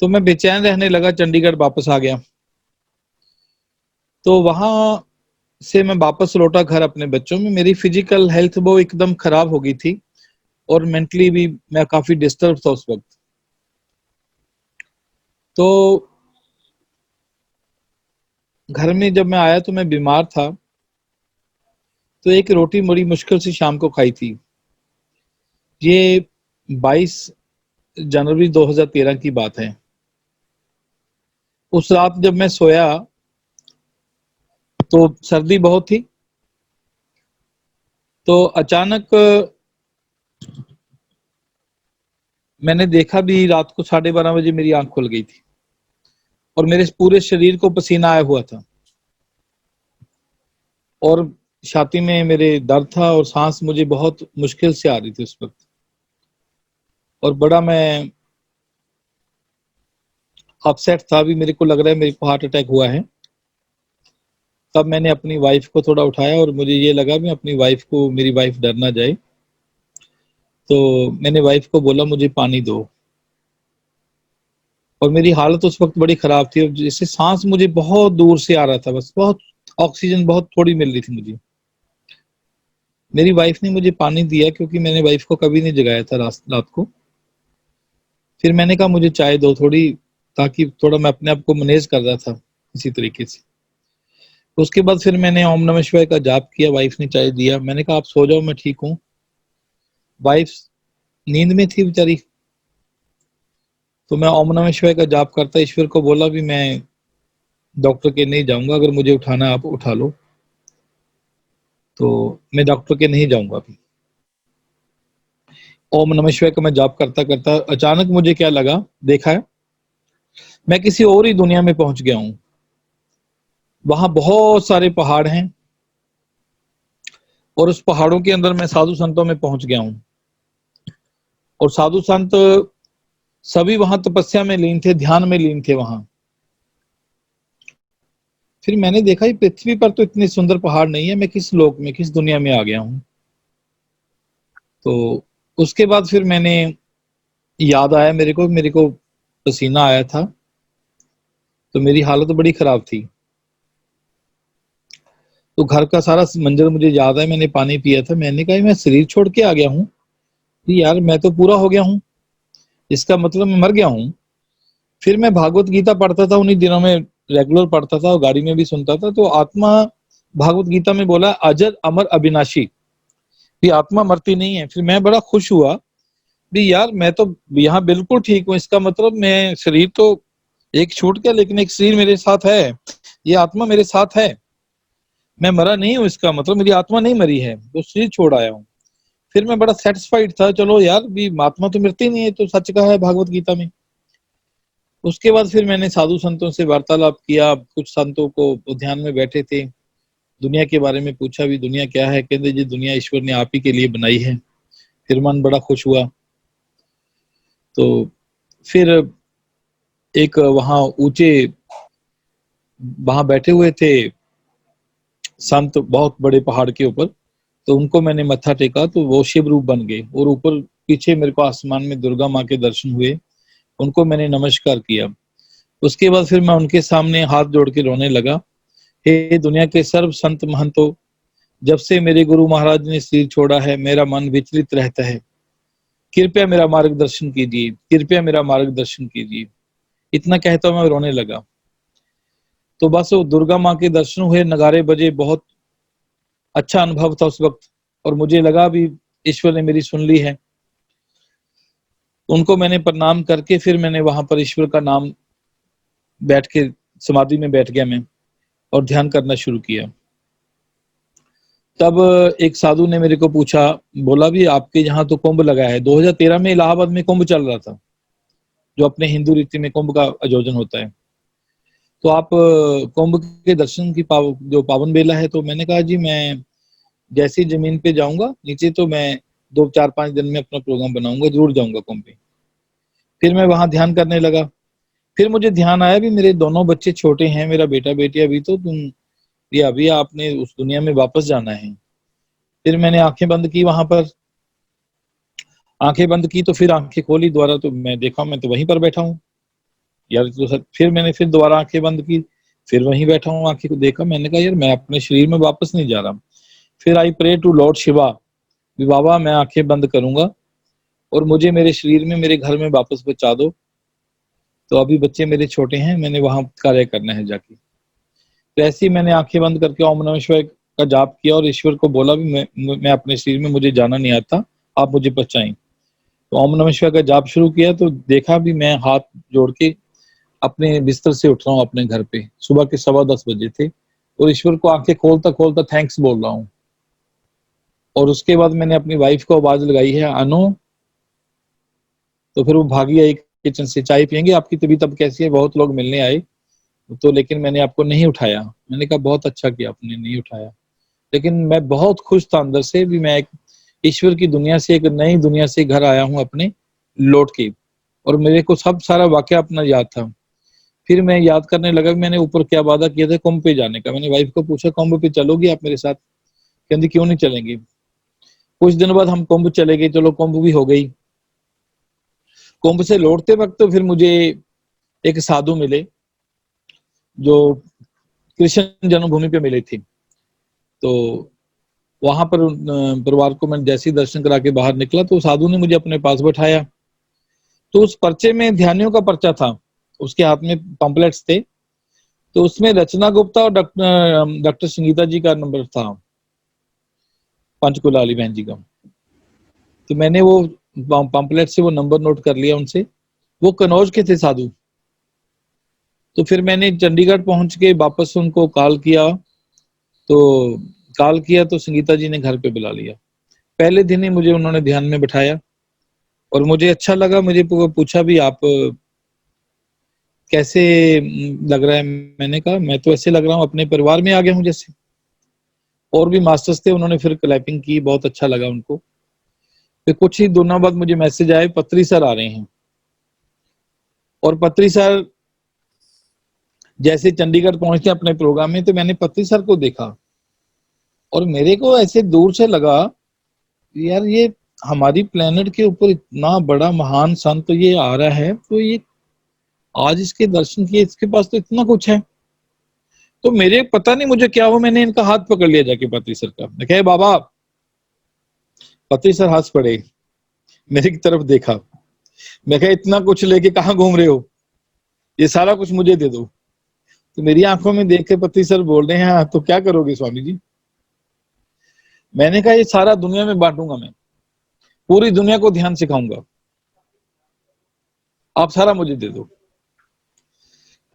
तो मैं बेचैन रहने लगा. चंडीगढ़ वापस आ गया. तो वहां से मैं वापस लौटा घर अपने बच्चों में. मेरी फिजिकल हेल्थ वो एकदम खराब हो गई थी और मेंटली भी मैं काफी डिस्टर्ब था उस वक्त. तो घर में जब मैं आया तो मैं बीमार था. तो एक रोटी बड़ी मुश्किल से शाम को खाई थी. ये 22 जनवरी 2013 की बात है. उस रात जब मैं सोया तो सर्दी बहुत थी. तो अचानक मैंने देखा भी रात को 12:30 बजे मेरी आंख खुल गई थी और मेरे पूरे शरीर को पसीना आया हुआ था और छाती में मेरे दर्द था और सांस मुझे बहुत मुश्किल से आ रही थी उस वक्त. और बड़ा मैं अपसेट था. भी मेरे को लग रहा है मेरे को हार्ट अटैक हुआ है. तब मैंने अपनी वाइफ को थोड़ा उठाया और मुझे ये लगा मैं अपनी वाइफ को, मेरी वाइफ डर ना जाए, तो मैंने वाइफ को बोला मुझे पानी दो. और मेरी हालत उस वक्त बड़ी खराब थी और जैसे सांस मुझे बहुत दूर से आ रहा था, बस बहुत ऑक्सीजन बहुत थोड़ी मिल रही थी मुझे. मेरी वाइफ ने मुझे पानी दिया क्योंकि मैंने वाइफ को कभी नहीं जगाया था रात को. फिर मैंने कहा मुझे चाय दो थोड़ी, ताकि थोड़ा मैं अपने आप को मैनेज कर रहा था इसी तरीके से. उसके बाद फिर मैंने ओम नमः शिवाय का जाप किया. वाइफ ने चाय दिया. मैंने कहा आप सो जाओ, मैं ठीक हूँ. वाइफ नींद में थी बेचारी. तो मैं ओम नमः शिवाय का जाप करता ईश्वर को बोला भी मैं डॉक्टर के नहीं जाऊंगा, अगर मुझे उठाना आप उठा लो. तो मैं डॉक्टर के नहीं जाऊंगा अभी. ओम नमः शिवाय का मैं जाप करता करता अचानक मुझे क्या लगा, देखा है मैं किसी और ही दुनिया में पहुंच गया हूं। वहां बहुत सारे पहाड़ हैं और उस पहाड़ों के अंदर मैं साधु संतों में पहुंच गया हूं और साधु संत सभी वहां तपस्या में लीन थे, ध्यान में लीन थे वहां। फिर मैंने देखा ये पृथ्वी पर तो इतने सुंदर पहाड़ नहीं है, मैं किस लोक में, किस दुनिया में आ गया हूं। तो उसके बाद फिर मैंने याद आया मेरे को पसीना आया था, तो मेरी हालत बड़ी खराब थी। तो घर का सारा मंजर मुझे याद है, मैंने पानी पिया था। मैंने कहा मैं शरीर छोड़ के आ गया हूँ, यार मैं तो पूरा हो गया हूँ, इसका मतलब मैं मर गया हूँ। फिर मैं भागवत गीता पढ़ता था, उन्हीं दिनों में रेगुलर पढ़ता था और गाड़ी में भी सुनता था। तो आत्मा भागवत गीता में बोला अजर अमर अविनाशी, ये आत्मा मरती नहीं है। फिर मैं बड़ा खुश हुआ भी यार मैं तो यहाँ बिल्कुल ठीक हूँ, इसका मतलब मैं शरीर तो एक छूट गया लेकिन एक शरीर मेरे साथ है, ये आत्मा मेरे साथ है, मैं मरा नहीं हूँ, इसका मतलब मेरी आत्मा नहीं मरी है, तो शरीर छोड़ आया हूँ। फिर मैं बड़ा सेटिस्फाइड था, चलो यार भी आत्मा तो मरती नहीं है, तो सच कहा है भागवत गीता में। उसके बाद फिर मैंने साधु संतों से वार्तालाप किया, कुछ संतों को ध्यान में बैठे थे, दुनिया के बारे में पूछा भी दुनिया क्या है, कहते जी दुनिया ईश्वर ने आप ही के लिए बनाई है। फिर मन बड़ा खुश हुआ। तो फिर एक वहां ऊंचे वहां बैठे हुए थे संत बहुत बड़े पहाड़ के ऊपर, तो उनको मैंने मत्था टेका तो वो शिव रूप बन गए और ऊपर पीछे मेरे को आसमान में दुर्गा माँ के दर्शन हुए, उनको मैंने नमस्कार किया। उसके बाद फिर मैं उनके सामने हाथ जोड़ के रोने लगा, हे दुनिया के सर्व संत महंतों, जब से मेरे गुरु महाराज ने शरीर छोड़ा है मेरा मन विचलित रहता है, कृपया मेरा मार्गदर्शन कीजिए, कृपया मेरा मार्गदर्शन कीजिए। इतना कहता मैं रोने लगा। तो बस वो दुर्गा माँ के दर्शन हुए, नगारे बजे, बहुत अच्छा अनुभव था उस वक्त और मुझे लगा भी ईश्वर ने मेरी सुन ली है। उनको मैंने प्रणाम करके फिर मैंने वहां पर ईश्वर का नाम बैठ के समाधि में बैठ गया मैं और ध्यान करना शुरू किया। तब एक साधु ने मेरे को पूछा, बोला भी आपके यहाँ तो कुंभ लगा है। 2013 में इलाहाबाद में कुंभ चल रहा था, जो अपने हिंदू रीति में कुंभ का आयोजन होता है। तो आप कुंभ के दर्शन की जो पावन बेला है, तो मैंने कहा जी मैं जैसी जमीन पे जाऊंगा नीचे तो मैं 2-4-5 दिन में अपना प्रोग्राम बनाऊंगा, जरूर जाऊंगा कुंभ पे। फिर मैं वहां ध्यान करने लगा। फिर मुझे ध्यान आया भी मेरे दोनों बच्चे छोटे हैं, मेरा बेटा बेटी अभी तो ये अभी आपने उस दुनिया में वापस जाना है। फिर मैंने आंखें बंद की, वहां पर आंखें बंद की तो फिर आंखें खोली दोबारा, तो मैं देखा मैं तो वहीं पर बैठा हूँ यार। तो फिर मैंने फिर दोबारा आंखें बंद की, फिर वहीं बैठा हूँ, आंखें को देखा, मैंने कहा यार मैं अपने शरीर में वापस नहीं जा रहा। फिर I pray to lord Shiva, बाबा मैं आंखें बंद करूंगा और मुझे मेरे शरीर में मेरे घर में वापस पहुंचा दो। तो अभी बच्चे मेरे छोटे हैं, मैंने वहां कार्य करना है जाके। तो ऐसे ही मैंने आंखें बंद करके ओम नमः शिवाय का जाप किया और ईश्वर को बोला भी मैं अपने शरीर में, मुझे जाना नहीं आता, आप मुझे बचाएं। तो ओम नमः शिवाय का जाप शुरू किया तो देखा भी मैं हाथ जोड़ के अपने बिस्तर से उठ रहा हूँ अपने घर पे, सुबह के 10:15 बजे थे, और ईश्वर को आंखें खोलता खोलता थैंक्स बोल रहा हूँ। और उसके बाद मैंने अपनी वाइफ को आवाज लगाई है, अनु। तो फिर वो भागी आई किचन से, चाय पियेंगे, आपकी तबीयत अब कैसी है, बहुत लोग मिलने आए तो, लेकिन मैंने आपको नहीं उठाया। मैंने कहा बहुत अच्छा किया आपने नहीं उठाया। लेकिन मैं बहुत खुश था अंदर से भी मैं एक ईश्वर की दुनिया से, एक नई दुनिया से घर आया हूँ अपने लौट के, और मेरे को सब सारा वाकया अपना याद था। फिर मैं याद करने लगा मैंने ऊपर क्या वादा किया था कुंभ पे जाने का। मैंने वाइफ को पूछा कुंभ पे चलोगी आप मेरे साथ? कहती क्यों नहीं चलेंगे। कुछ दिन बाद हम कुंभ चले गए, चलो कुंभ भी हो गई। कुंभ से लौटते वक्त तो फिर मुझे एक साधु मिले जो कृष्ण जन्मभूमि पे मिले थे। तो वहां पर परिवार को मैं जैसे ही दर्शन करा के बाहर निकला तो साधु ने मुझे अपने पास बैठाया। तो उस पर्चे में ध्यानियों का पर्चा था, उसके हाथ में पंपलेट्स थे, तो उसमें रचना गुप्ता और डॉक्टर संगीता जी का नंबर था, पंचकुला वाली बहन जी का। तो मैंने वो पंपलेट से वो नंबर नोट कर लिया उनसे। वो कनौज के थे साधु। तो फिर मैंने चंडीगढ़ पहुंच के वापस उनको कॉल किया, तो संगीता जी ने घर पे बुला लिया। पहले दिन ही मुझे उन्होंने ध्यान में बिठाया और मुझे अच्छा लगा, मुझे पूछा भी आप कैसे लग रहा है। मैंने कहा मैं तो ऐसे लग रहा हूँ अपने परिवार में आ गया हूँ जैसे। और भी मास्टर्स थे, उन्होंने फिर क्लैपिंग की, बहुत अच्छा लगा उनको। फिर कुछ ही दिनों बाद मुझे मैसेज आए पत्री सर आ रहे हैं। और पत्री सर जैसे चंडीगढ़ पहुंचे अपने प्रोग्राम में, तो मैंने पत्री सर को देखा और मेरे को ऐसे दूर से लगा यार ये हमारी प्लेनेट के ऊपर इतना बड़ा महान संत ये आ रहा है, तो ये आज इसके दर्शन किए, इसके पास तो इतना कुछ है। तो मेरे पता नहीं मुझे क्या हुआ, मैंने इनका हाथ पकड़ लिया जाके पत्री सर का। मैं कहे बाबा, पत्री सर हंस पड़े, मेरे की तरफ देखा। मैं कहा इतना कुछ लेके कहाँ घूम रहे हो, ये सारा कुछ मुझे दे दो। तो मेरी आंखों में देख के पत्री सर बोल रहे हैं हाँ तो क्या करोगे स्वामी जी। मैंने कहा ये सारा दुनिया में बांटूंगा, मैं पूरी दुनिया को ध्यान सिखाऊंगा, आप सारा मुझे दे दो।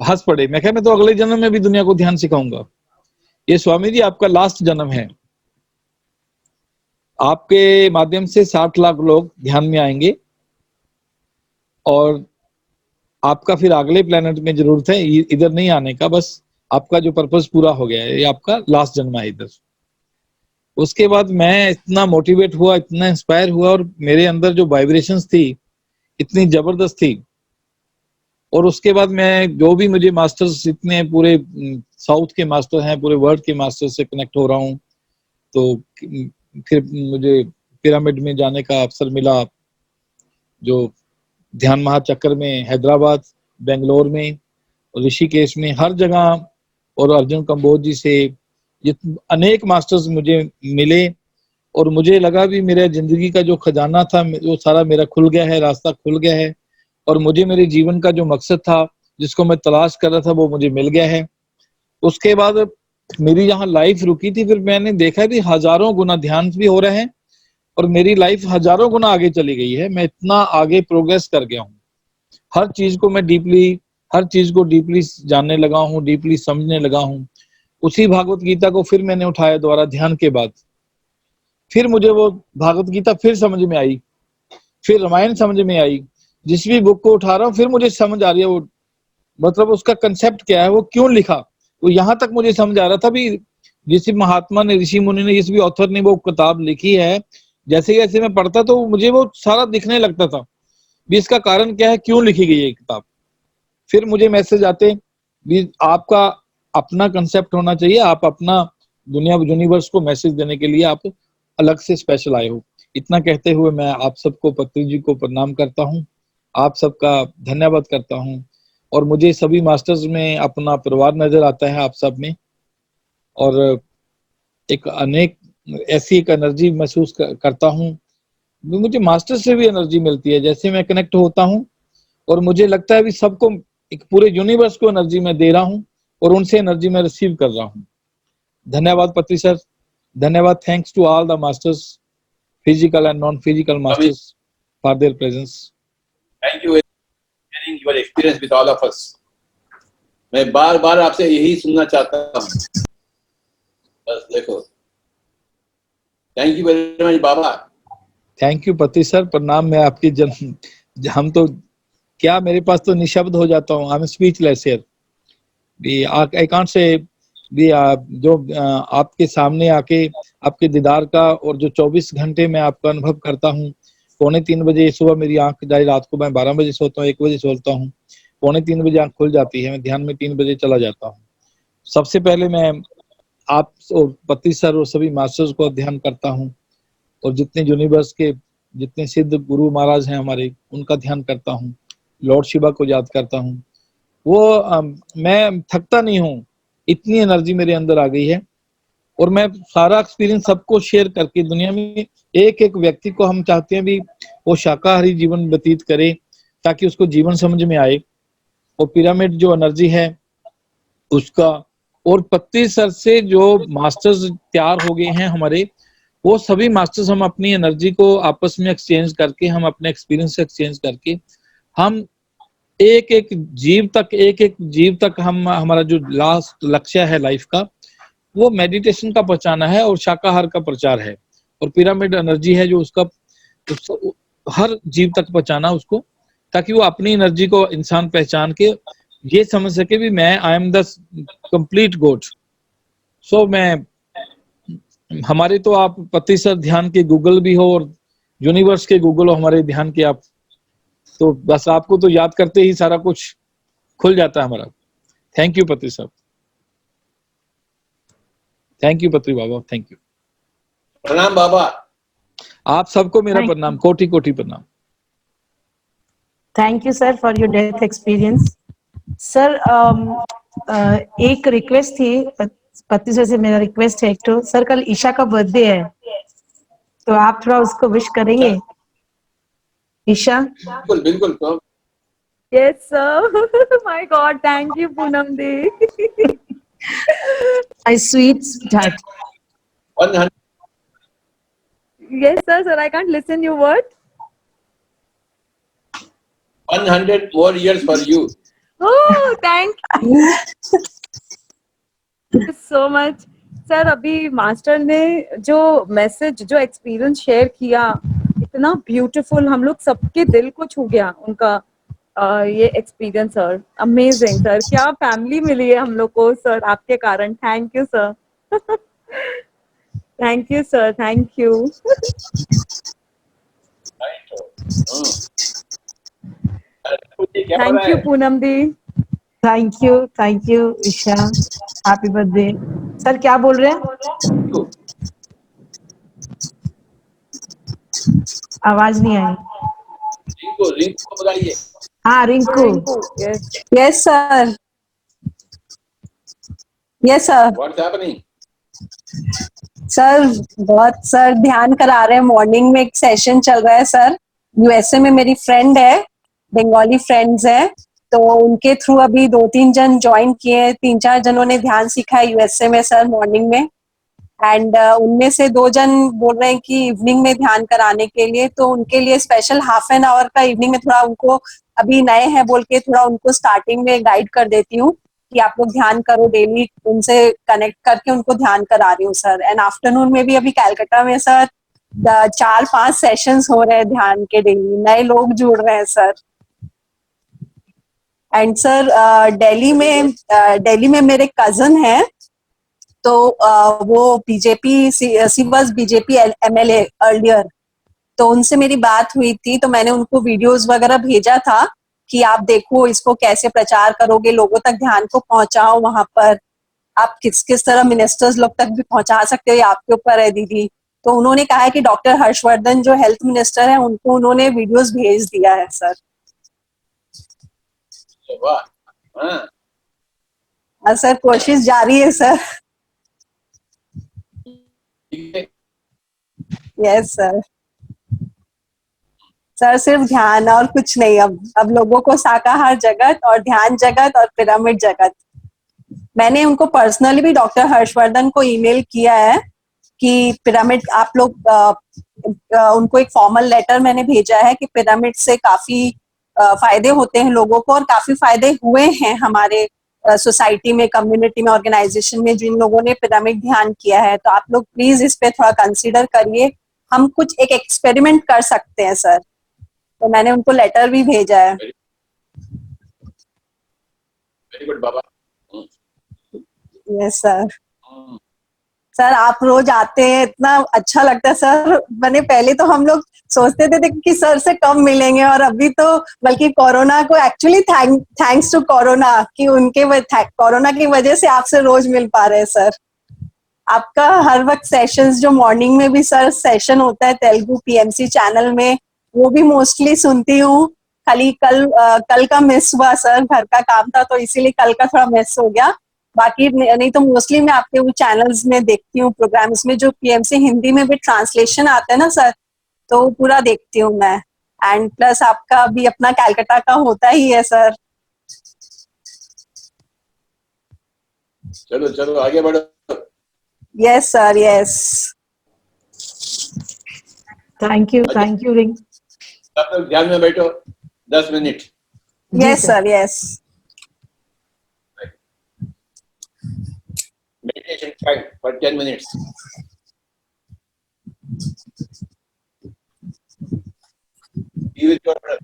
हंस पड़े। मैं कहा मैं तो अगले जन्म में भी दुनिया को ध्यान सिखाऊंगा। ये स्वामी जी आपका लास्ट जन्म है, आपके माध्यम से 60 लाख लोग ध्यान में आएंगे और आपका फिर अगले प्लेनेट में जरूरत है, इधर नहीं आने का, बस आपका जो पर्पस पूरा हो गया है, ये आपका लास्ट जन्म है इधर। उसके बाद मैं इतना मोटिवेट हुआ, इतना इंस्पायर हुआ, और मेरे अंदर जो वाइब्रेशंस थी इतनी जबरदस्त थी। और उसके बाद मैं जो भी मुझे मास्टर्स, इतने पूरे साउथ के मास्टर हैं, पूरे वर्ल्ड के मास्टर से कनेक्ट हो रहा हूँ। तो फिर मुझे पिरामिड में जाने का अवसर मिला, जो ध्यान महाचक्र में हैदराबाद, बेंगलोर में, ऋषिकेश में, हर जगह। और अर्जुन कंबोज जी से ये अनेक मास्टर्स मुझे मिले और मुझे लगा भी मेरे जिंदगी का जो खजाना था वो सारा मेरा खुल गया है, रास्ता खुल गया है। और मुझे मेरे जीवन का जो मकसद था, जिसको मैं तलाश कर रहा था, वो मुझे मिल गया है। उसके बाद मेरी यहाँ लाइफ रुकी थी, फिर मैंने देखा कि हजारों गुना ध्यान भी हो रहे हैं और मेरी लाइफ हजारों गुना आगे चली गई है। मैं इतना आगे प्रोग्रेस कर गया हूँ, हर चीज को मैं डीपली जानने लगा हूँ, डीपली समझने लगा हूँ। उसी भागवत गीता को फिर मैंने उठाया दोबारा ध्यान के बाद, फिर मुझे वो भागवत गीता फिर समझ में आई, फिर रामायण समझ में आई। जिस भी बुक को उठा रहा हूँ फिर मुझे समझ आ रही है वो, मतलब उसका कंसेप्ट क्या है, वो क्यों लिखा, वो यहाँ तक मुझे समझ आ रहा था भी। जिस महात्मा ने, ऋषि मुनि ने, जिस भी ऑथर ने वो किताब लिखी है, जैसे जैसे मैं पढ़ता तो मुझे वो सारा दिखने लगता था भी इसका कारण क्या है, क्यों लिखी गई है किताब। फिर मुझे मैसेज आते भी आपका अपना कंसेप्ट होना चाहिए, आप अपना दुनिया यूनिवर्स को मैसेज देने के लिए आप अलग से स्पेशल आए हो। इतना कहते हुए मैं आप सबको, पत्री जी को प्रणाम करता हूँ, आप सबका धन्यवाद करता हूँ। और मुझे सभी मास्टर्स में अपना परिवार नजर आता है आप सब में, और एक अनेक ऐसी एक एनर्जी महसूस करता हूँ। मुझे मास्टर से भी एनर्जी मिलती है, जैसे मैं कनेक्ट होता हूँ और मुझे लगता है भी सबको, एक पूरे यूनिवर्स को एनर्जी मैं दे रहा हूँ और उनसे एनर्जी मैं रिसीव कर रहा हूँ। धन्यवाद पत्री सर, धन्यवाद। Thanks to all the masters, physical and non physical masters, for their presence. Thank you sharing your experience with all of us. मैं बार बार आपसे यही सुनना चाहता हूँ, बस देखो। Thank you very much Baba. Thank you पति सर, प्रणाम। मैं आपकी हम तो क्या, मेरे पास तो निशब्द हो जाता हूँ, I am speechless here. I can't say भी जो आपके सामने आके आपके दीदार का, और जो 24 घंटे मैं आपका अनुभव करता हूँ। 2:45 बजे सुबह मेरी आंख जाए, रात को मैं 12 बजे सोता हूँ, 1 बजे सोता हूँ, 2:45 बजे आंख खुल जाती है, मैं ध्यान में 3 बजे चला जाता हूँ। सबसे पहले मैं आप और पति सर और सभी मास्टर्स को ध्यान करता हूँ, और जितने यूनिवर्स के जितने सिद्ध गुरु महाराज हैं हमारे, उनका ध्यान करता हूँ, लॉर्ड शिवा को याद करता हूँ। वो मैं थकता नहीं हूँ, इतनी एनर्जी मेरे अंदर आ गई है। और मैं सारा एक्सपीरियंस सबको शेयर करके, दुनिया में एक एक व्यक्ति को हम चाहते हैं भी वो शाकाहारी जीवन व्यतीत करे, ताकि उसको जीवन समझ में आए। और पिरामिड जो एनर्जी है उसका, और पत्ती सर से जो मास्टर्स तैयार हो गए हैं हमारे, वो सभी मास्टर्स हम अपनी एनर्जी को आपस में एक्सचेंज करके, हम अपने एक्सपीरियंस एक्सचेंज करके, हम एक एक जीव तक हम, हमारा जो लास्ट लक्ष्य है लाइफ का, वो मेडिटेशन का पहुंचाना है और शाकाहार का प्रचार है। और पिरामिड एनर्जी है जो उसका हर जीव तक पहुंचाना उसको, ताकि वो अपनी एनर्जी को इंसान पहचान के ये समझ सके भी मैं I am the complete god. So मैं हमारे तो आप प्रतिशत ध्यान के गूगल भी हो और यूनिवर्स के गूगल हो हमारे ध्यान के आप, तो बस आपको तो याद करते ही सारा कुछ खुल जाता है हमारा। थैंक यू पत्री साहब, थैंक यू पत्री बाबा, थैंक यू। प्रणाम बाबा। आप सबको मेरा प्रणाम, कोटि कोटि प्रणाम। Thank you sir for your death experience. Sir एक रिक्वेस्ट थी, पति सर से मेरा रिक्वेस्ट है एक तो, सर कल ईशा का बर्थडे है तो आप थोड़ा उसको विश करेंगे। ईशा। बिल्कुल बिल्कुल तो। Yes, sir. My God, thank you, Poonam Di. My sweet sweetheart. 100. Yes, sir. I can't listen. You what? 100 more years for you. Oh, thank you so much. Sir अभी मास्टर ने जो मैसेज, जो एक्सपीरियंस शेयर किया, इतना ब्यूटीफुल, हम लोग सबके दिल को छू गया उनका ये एक्सपीरियंस सर। अमेजिंग सर, क्या फैमिली मिली है हम लोग को सर आपके कारण। Thank you sir. Thank you sir, thank you. Thank you Poonam di. Thank you Isha, happy birthday. Sir क्या बोल रहे हैं? आवाज नहीं आई। रिंकू को बुलाइए। हाँ Rinku. Yes sir, yes sir. What's happening? Sir बहुत सर ध्यान करा रहे हैं, मॉर्निंग में एक सेशन चल रहा है सर। यूएसए में मेरी फ्रेंड है, बंगाली फ्रेंड्स हैं, तो उनके थ्रू अभी 2-3 जन ज्वाइन किए, 3-4 जनों ने ध्यान सीखा है यूएसए में सर मॉर्निंग में। एंड उनमें से 2 जन बोल रहे हैं कि इवनिंग में ध्यान कराने के लिए, तो उनके लिए स्पेशल हाफ एन आवर का इवनिंग में थोड़ा उनको, अभी नए हैं बोल के थोड़ा उनको स्टार्टिंग में गाइड कर देती हूँ कि आप लोग ध्यान करो डेली, उनसे कनेक्ट करके उनको ध्यान करा रही हूँ सर। एंड आफ्टरनून में भी अभी कलकत्ता में सर 4-5 सेशंस हो रहे हैं ध्यान के डेली, नए लोग जुड़ रहे हैं सर। एंड सर दिल्ली में मेरे कजन है, तो वो BJP, she was BJP MLA earlier, तो उनसे मेरी बात हुई थी, तो मैंने उनको वीडियोस वगैरह भेजा था कि आप देखो इसको कैसे प्रचार करोगे, लोगों तक ध्यान को पहुंचाओ, वहां पर आप किस तरह मिनिस्टर्स लोग तक भी पहुंचा सकते हो, ये आपके ऊपर है दीदी। तो उन्होंने कहा है कि डॉक्टर हर्षवर्धन जो हेल्थ मिनिस्टर है उनको उन्होंने वीडियोस भेज दिया है सर। सर कोशिश जारी है सर। Yes sir. सर सिर्फ ध्यान और कुछ नहीं, अब लोगों को शाकाहार जगत और ध्यान जगत और पिरामिड जगत। मैंने उनको पर्सनली भी डॉक्टर हर्षवर्धन को ईमेल किया है कि पिरामिड आप लोग उनको एक फॉर्मल लेटर मैंने भेजा है कि पिरामिड से काफी फायदे होते हैं लोगों को, और काफी फायदे हुए हैं हमारे सोसाइटी में, कम्युनिटी में, ऑर्गेनाइजेशन में जिन लोगों ने पिरामिड ध्यान किया है। तो आप लोग प्लीज इस पे थोड़ा कंसीडर करिए, हम कुछ एक एक्सपेरिमेंट कर सकते हैं सर। तो मैंने उनको लेटर भी भेजा है। वेरी गुड बाबा। Yes sir. सर आप रोज आते हैं, इतना अच्छा लगता है सर। मैंने पहले तो हम लोग सोचते थे कि सर से कम मिलेंगे, और अभी तो बल्कि कोरोना को एक्चुअली थैंक्स टू कोरोना कि उनके कोरोना की वजह से आपसे रोज मिल पा रहे हैं सर। आपका हर वक्त सेशंस, जो मॉर्निंग में भी सर सेशन होता है तेलुगु पीएमसी चैनल में, वो भी मोस्टली सुनती हूँ। खाली कल का मिस हुआ सर, घर का काम था तो इसीलिए कल का थोड़ा मिस हो गया। बाकी नहीं तो मोस्टली मैं आपके वो चैनल्स में देखती हूँ, प्रोग्राम्स में जो पीएमसी हिंदी में भी ट्रांसलेशन आता है ना सर, तो पूरा देखती हूँ मैं। एंड प्लस आपका भी अपना कलकत्ता का होता ही है सर। चलो चलो आगे बढ़ो। Yes sir, yes. Thank you ring. सब लोग ध्यान में बैठो 10 minute. Yes sir, yes. Meditation time for 10 minutes. with your brother.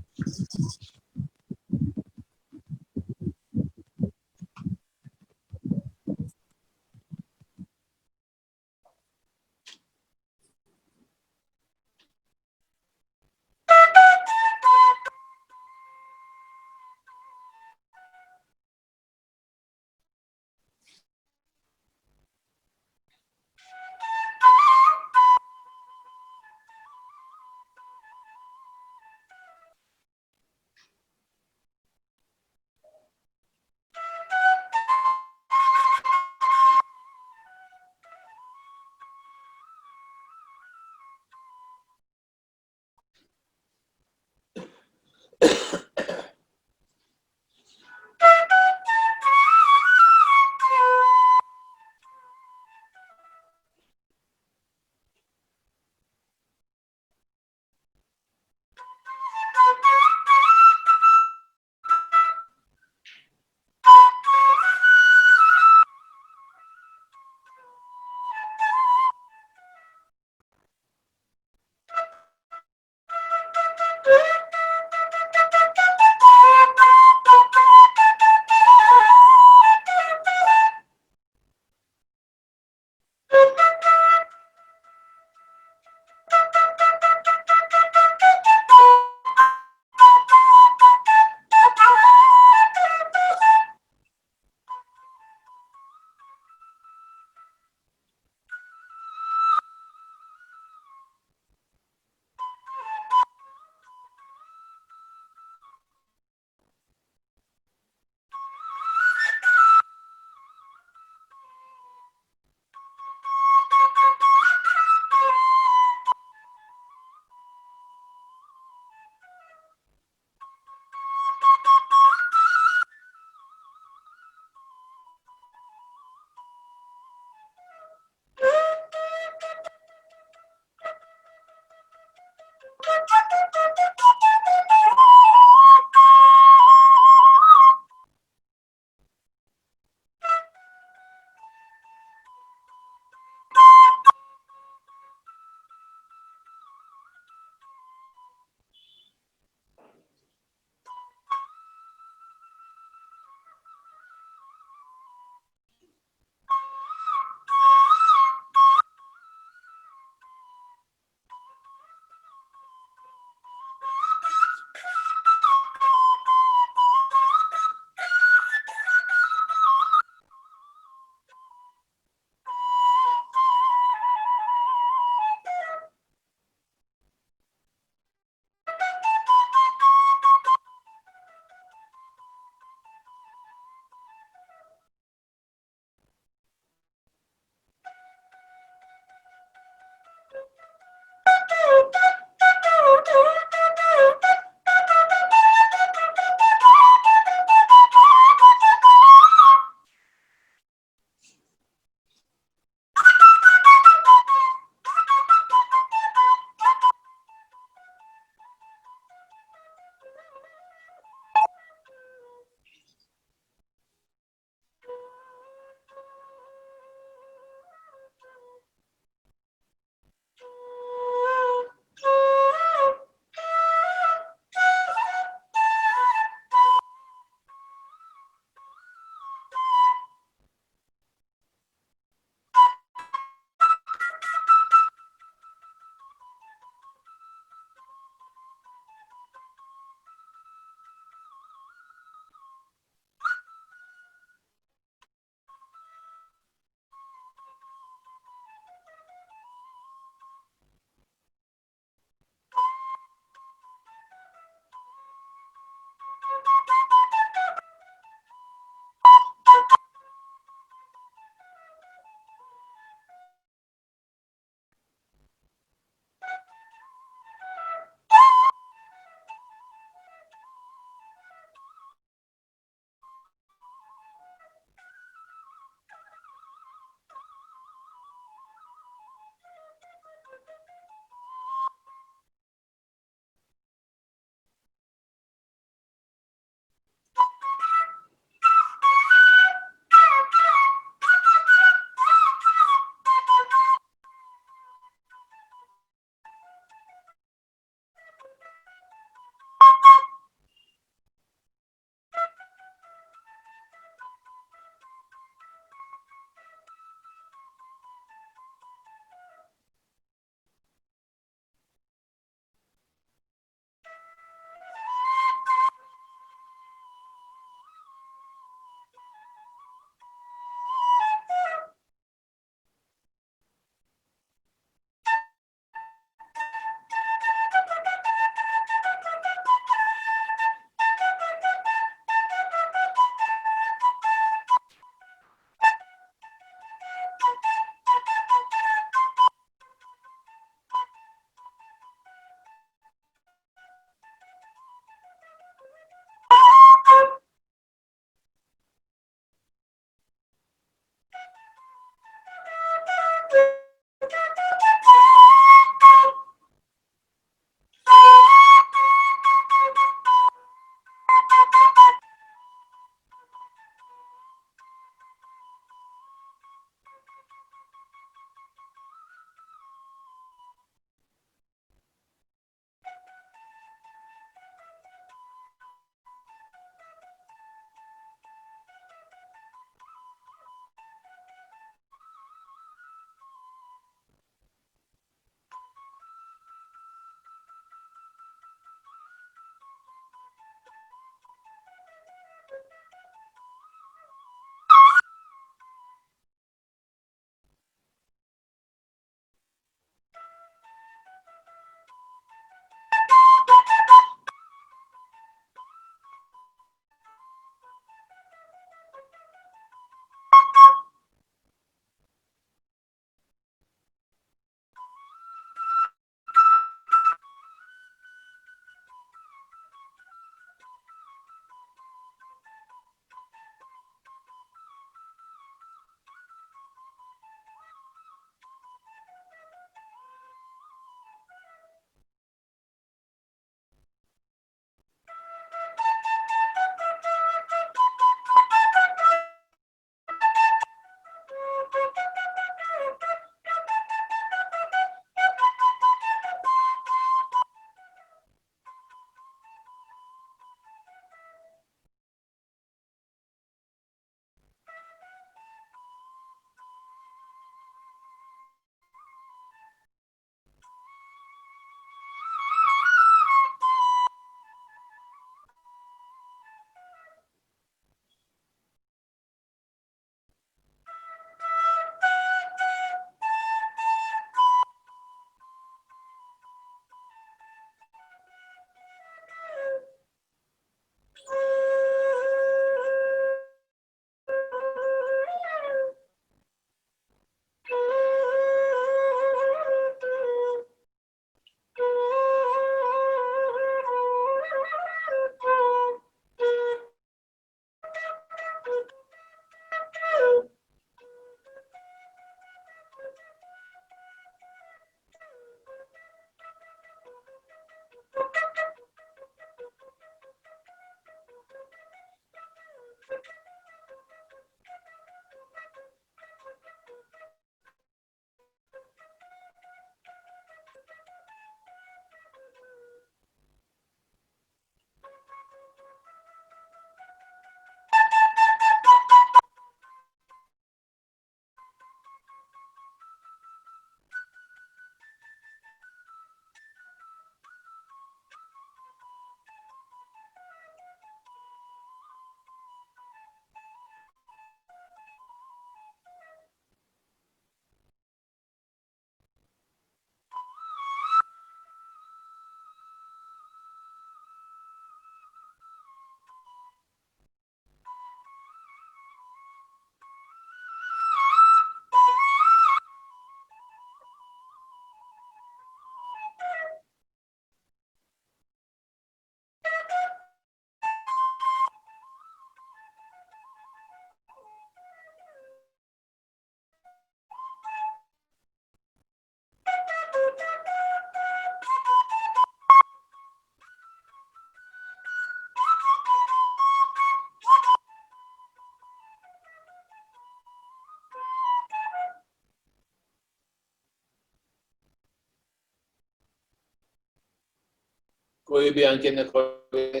कोई भी आंखें न खोले,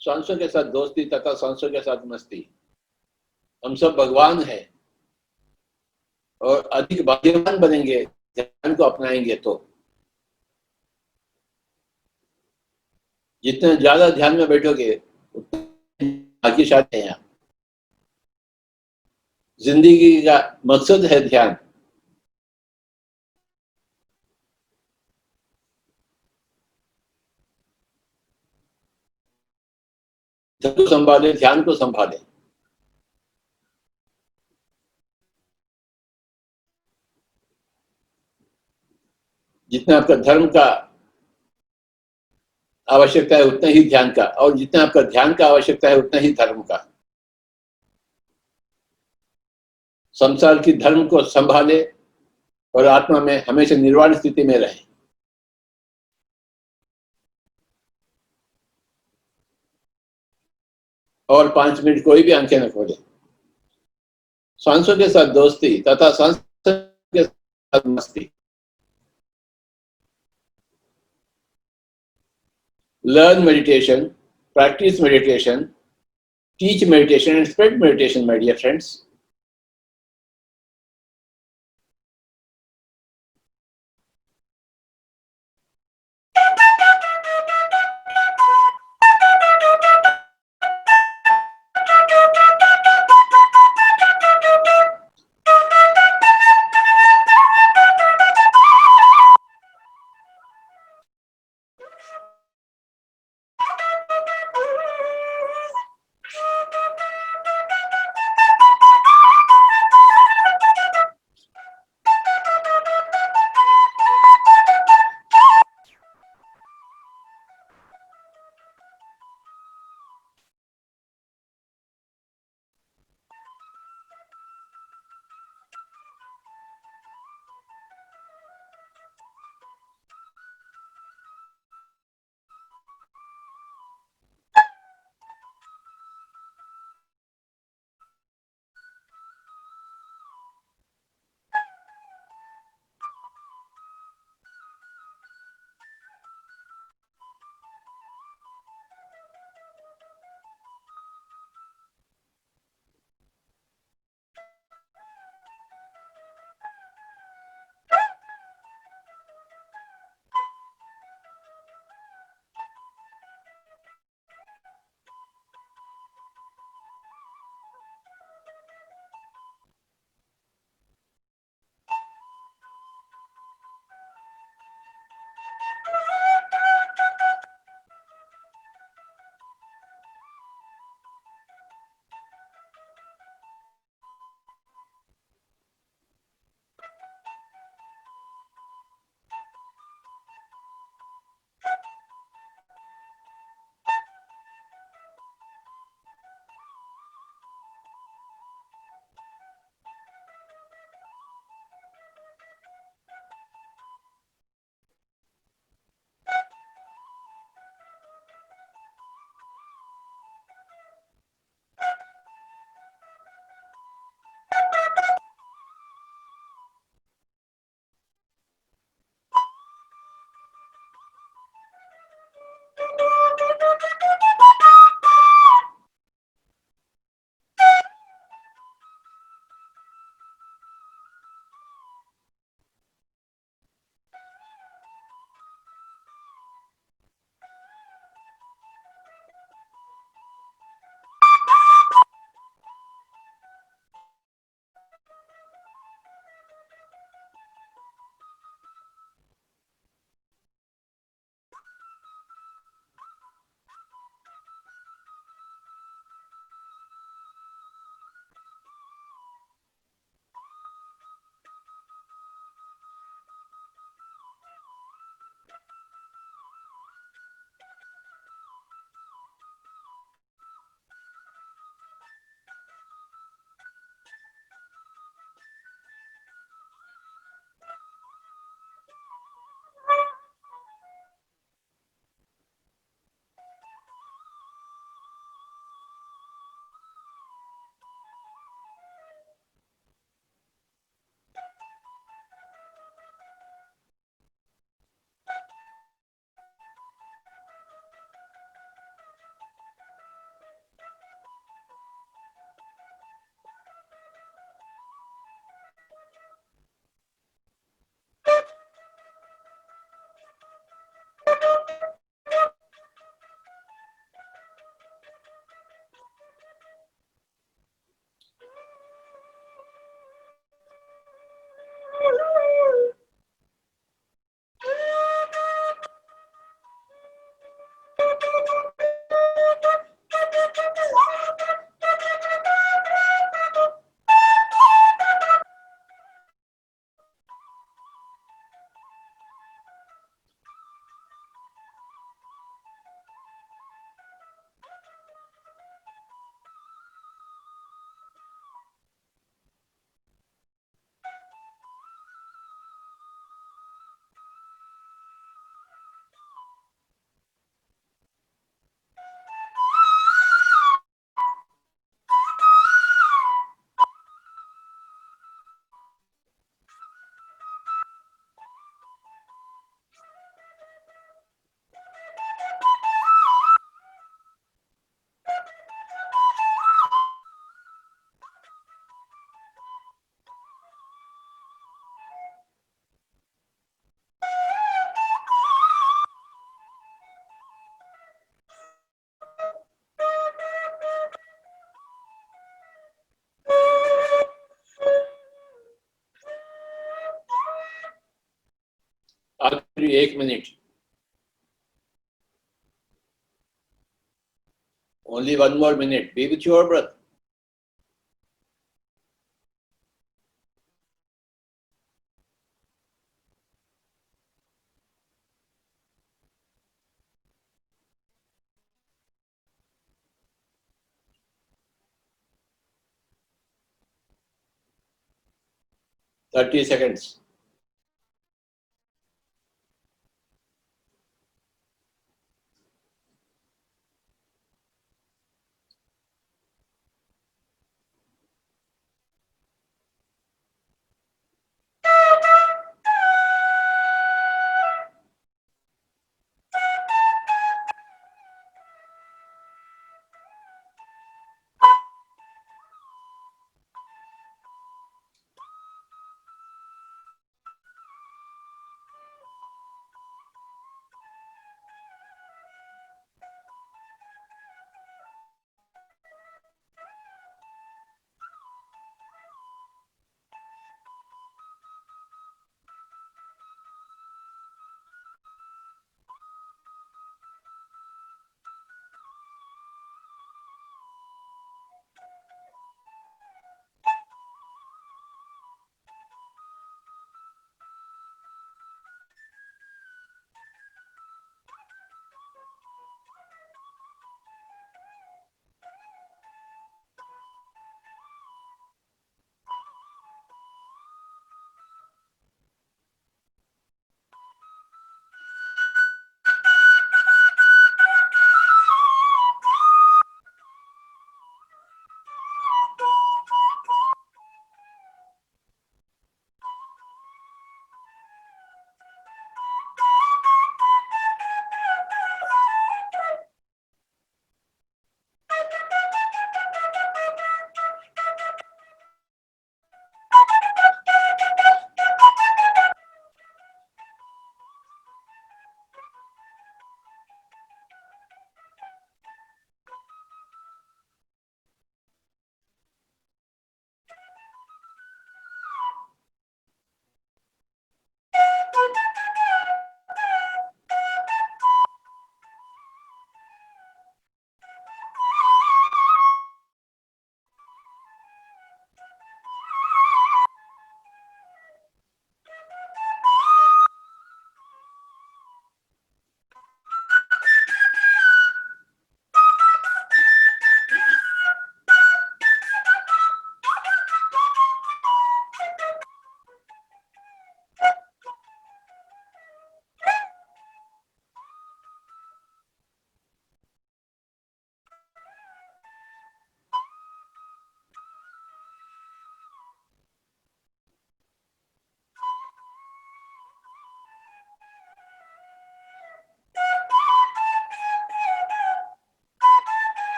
सांसों के साथ दोस्ती तथा सांसों के साथ मस्ती। हम सब भगवान हैं और अधिक भाग्यवान बनेंगे ध्यान को अपनाएंगे तो। जितने ज्यादा ध्यान में बैठोगे उतने भाग्यशाली हैं आप। जिंदगी का मकसद है ध्यान। धर्म को संभाले, ध्यान को संभाले। जितना आपका धर्म का आवश्यकता है उतना ही ध्यान का, और जितना आपका ध्यान का आवश्यकता है उतना ही धर्म का। संसार की धर्म को संभाले और आत्मा में हमेशा निर्वाण स्थिति में रहे। और 5 मिनट कोई भी आंखें न खोले। सांसों के साथ दोस्ती तथा सांसों के साथ मस्ती। Learn meditation, practice meditation, teach meditation and spread meditation, my dear friends. आखिरी 1 minute, only 1 more minute. Be with your breath. Thirty seconds.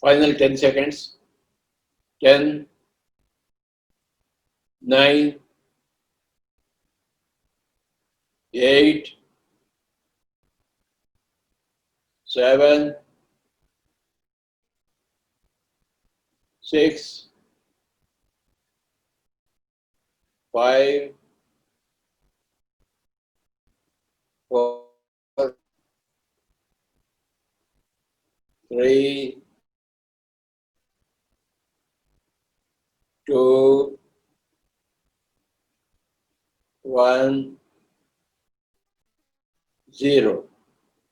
Final 10 seconds. 10, 9, 8, 7, 6, 5, 4, 3, 2, 1, 0.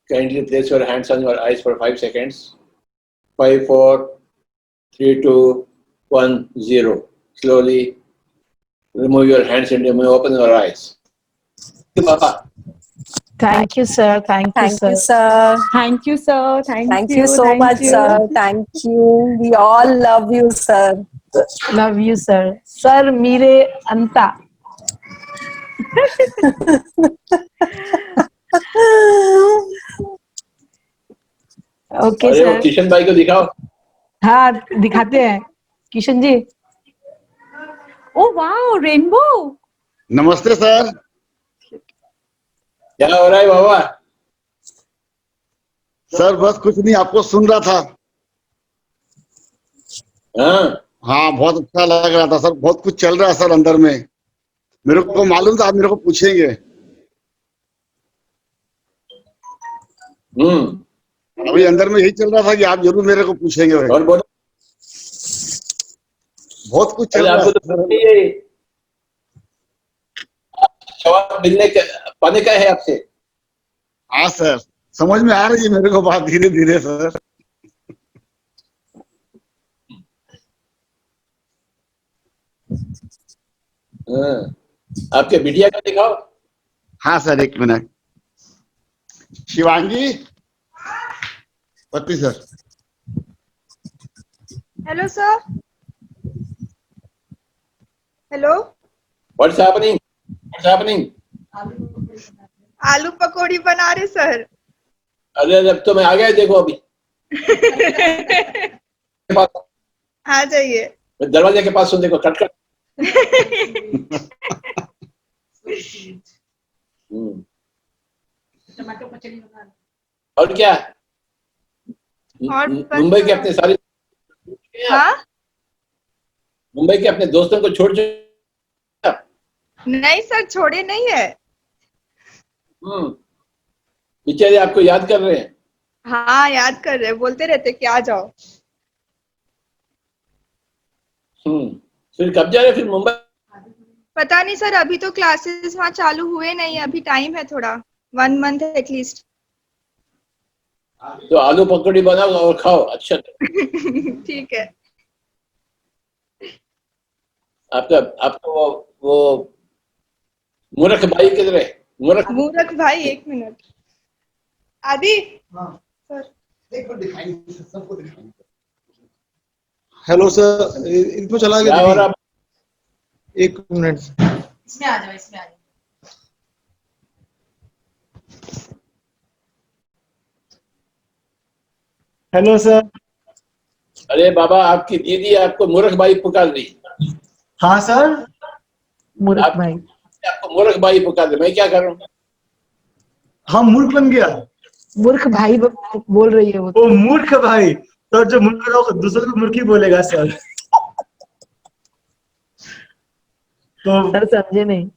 Kindly place your hands on your eyes for 5 seconds. 5, 4, 3, 2, 1, 0. Slowly remove your hands and open your eyes. Papa. Thank you, sir. Thank you, Thank sir. you, sir. Thank you, sir. Thank you so much, sir. Thank you. We all love you, sir. Love you, sir. Sir, mire anta. Okay अरे वो सर। किशन भाई को दिखाओ। हाँ दिखाते हैं Kishan ji. Oh wow rainbow. नमस्ते सर। क्या हो रहा है बाबा? सर बस कुछ नहीं, आपको सुन रहा था। हाँ हाँ बहुत अच्छा लग रहा था सर, बहुत कुछ चल रहा है सर अंदर में, मेरे को मालूम था आप मेरे को पूछेंगे। अभी अंदर में यही चल रहा था कि आप जरूर मेरे को पूछेंगे भाई। और बोलो, बहुत कुछ चल रहा आपको है। तो जवाब मिलने का पाने का है आपसे। हाँ सर, समझ में आ रही है मेरे को बात धीरे धीरे सर। आपके बिटिया का दिखाओ। हाँ सर, एक मिनट। शिवांगी पति sir. Hello sir. Hello. What's happening? What's happening? आलू पकौड़ी बना रहे सर। अरे अब तो मैं आ गया, देखो अभी आ जाइए। दरवाजे के पास सुन, देखो खटखट। और क्या? और मुंबई के अपने सारे, हाँ? मुंबई के अपने दोस्तों को छोड़ नहीं सर, छोड़े नहीं है। बेचारे आपको याद कर रहे हैं। हाँ याद कर रहे, बोलते रहते कि आ जाओ। फिर कब जा रहे फिर मुंबई? पता नहीं सर, अभी तो क्लासेस वहाँ चालू हुए नहीं, अभी टाइम है थोड़ा, 1 मंथ एटलीस्ट। तो आलू पकौड़ी बनाओ और खाओ। अच्छा ठीक है। आपका वो मूर्ख भाई किधर है? मूर्ख भाई, 1 मिनट। आदि सर सबको दिखाएंगे। हेलो सर, इनको चला क्या हो रहा? एक मिनट। इसमें आ जाओ, इसमें आ जाओ। Hello sir. अरे बाबा, आपकी दीदी आपको मूर्ख भाई पुकार रही। हाँ सर। मूर्ख भाई। आपको मूर्ख भाई पुकार रही, मैं क्या करूं? हाँ, मूर्ख बन गया। मूर्ख भाई बोल रही है वो। ओ मूर्ख भाई, तो जो मूर्ख लोग दूसरे को मूर्ख ही बोलेगा सर। तो सर समझे नहीं,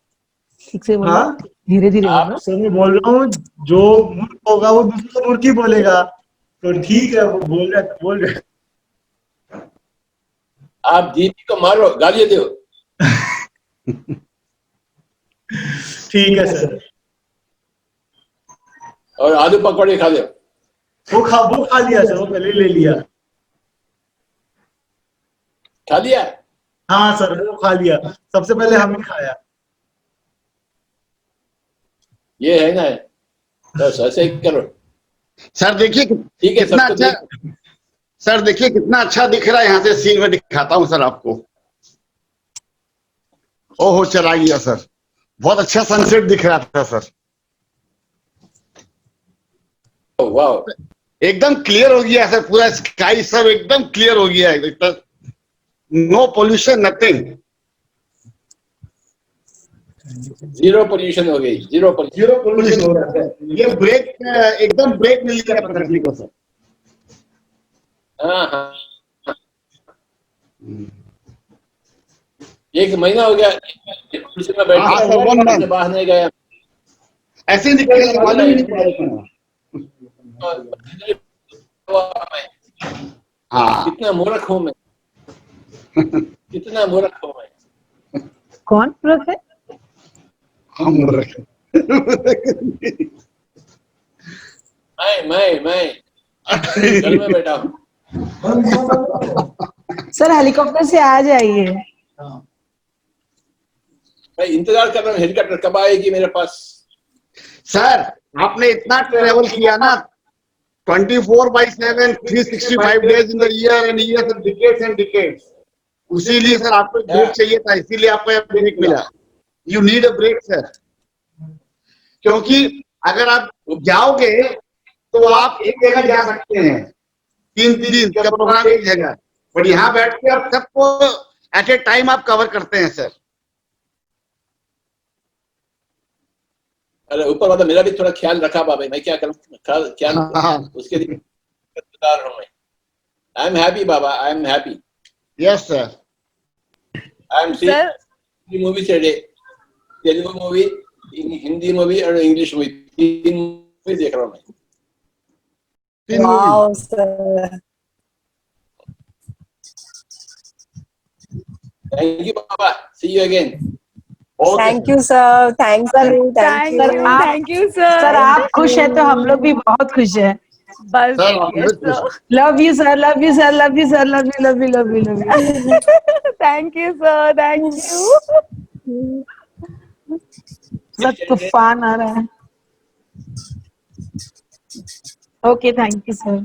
ठीक से बोलो। हाँ, धीरे धीरे आप बोलो। सर मैं बोल रहा हूँ, जो मूर्ख होगा वो दूसरे को मूर्ख ही बोलेगा, तो ठीक है, वो बोल रहे। आप दीदी को मारो, गाली दो। ठीक है सर। और आलू पकौड़े खा लो। वो खा लिया सर, वो पहले ले लिया। खा लिया? हाँ सर, वो खा लिया, सबसे पहले हमने खाया। ये है ना, बस ऐसे ही करो। सर देखिए ठीक है, कितना सबको अच्छा। सर देखिए कितना अच्छा दिख रहा है, यहाँ से सीन में दिखाता हूँ सर आपको। ओहो, चला गया सर, बहुत अच्छा सनसेट दिख रहा था सर। वाह, एकदम क्लियर हो गया सर, पूरा स्काई सब एकदम क्लियर हो गया है, no pollution, nothing. Zero pollution हो गई, जीरो पोल्यूशन हो रहा है। ये ब्रेक एकदम ब्रेक मिल गया प्रकृति को सर। हाँ हाँ, 1 महीना हो गया कुर्सी में बैठा, बाहर नहीं गया। ऐसे निकलेगा, मालूम ही नहीं पड़ेगा। हाँ, कितना मूर्ख हूँ मैं, कितना मूर्ख हूँ मैं। कौन मूर्ख है? हम मूर्ख। मैं घर में बैठा हूँ। सर हेलीकॉप्टर से आ जाइए। मैं इंतजार कर रहा हूँ, हेलीकॉप्टर कब आएगी मेरे पास। सर आपने इतना ट्रेवल किया ना, 24/7, 365 days in the year and years and decades and decades. उसीलिए सर आपको ब्रेक चाहिए था, इसीलिए आपको यह ब्रेक मिला। You need a break sir, क्योंकि अगर आप जाओगे तो आप एक जगह जा सकते हैं, 3 दिन का प्रोग्राम एक जगह, और यहाँ बैठ के आप सबको एट ए टाइम आप कवर करते हैं सर। अरे ऊपर वाला मेरा भी थोड़ा ख्याल रखा बाबा, मैं क्या करूं, ख्याल उसके लिए तैयार हूं मैं। I am happy Baba, I am happy. Yes, sir. I am seeing movies a day. Telugu movie, Hindi movie और English movie. 3 मूवी देख रहा हूँ मैं. Wow, sir. Thank you, Papa. See you again. Okay. Thank you, sir. Thank you. Thank you. Thank you, sir. Sir आप खुश हैं तो हम लोग भी बहुत खुश हैं. बस Sir, Love you, sir. Love you, sir. Love you, sir. Love you, love you, love you, love you. thank you, sir. Thank you. Sir तूफान आ रहा है. Okay, thank you, sir.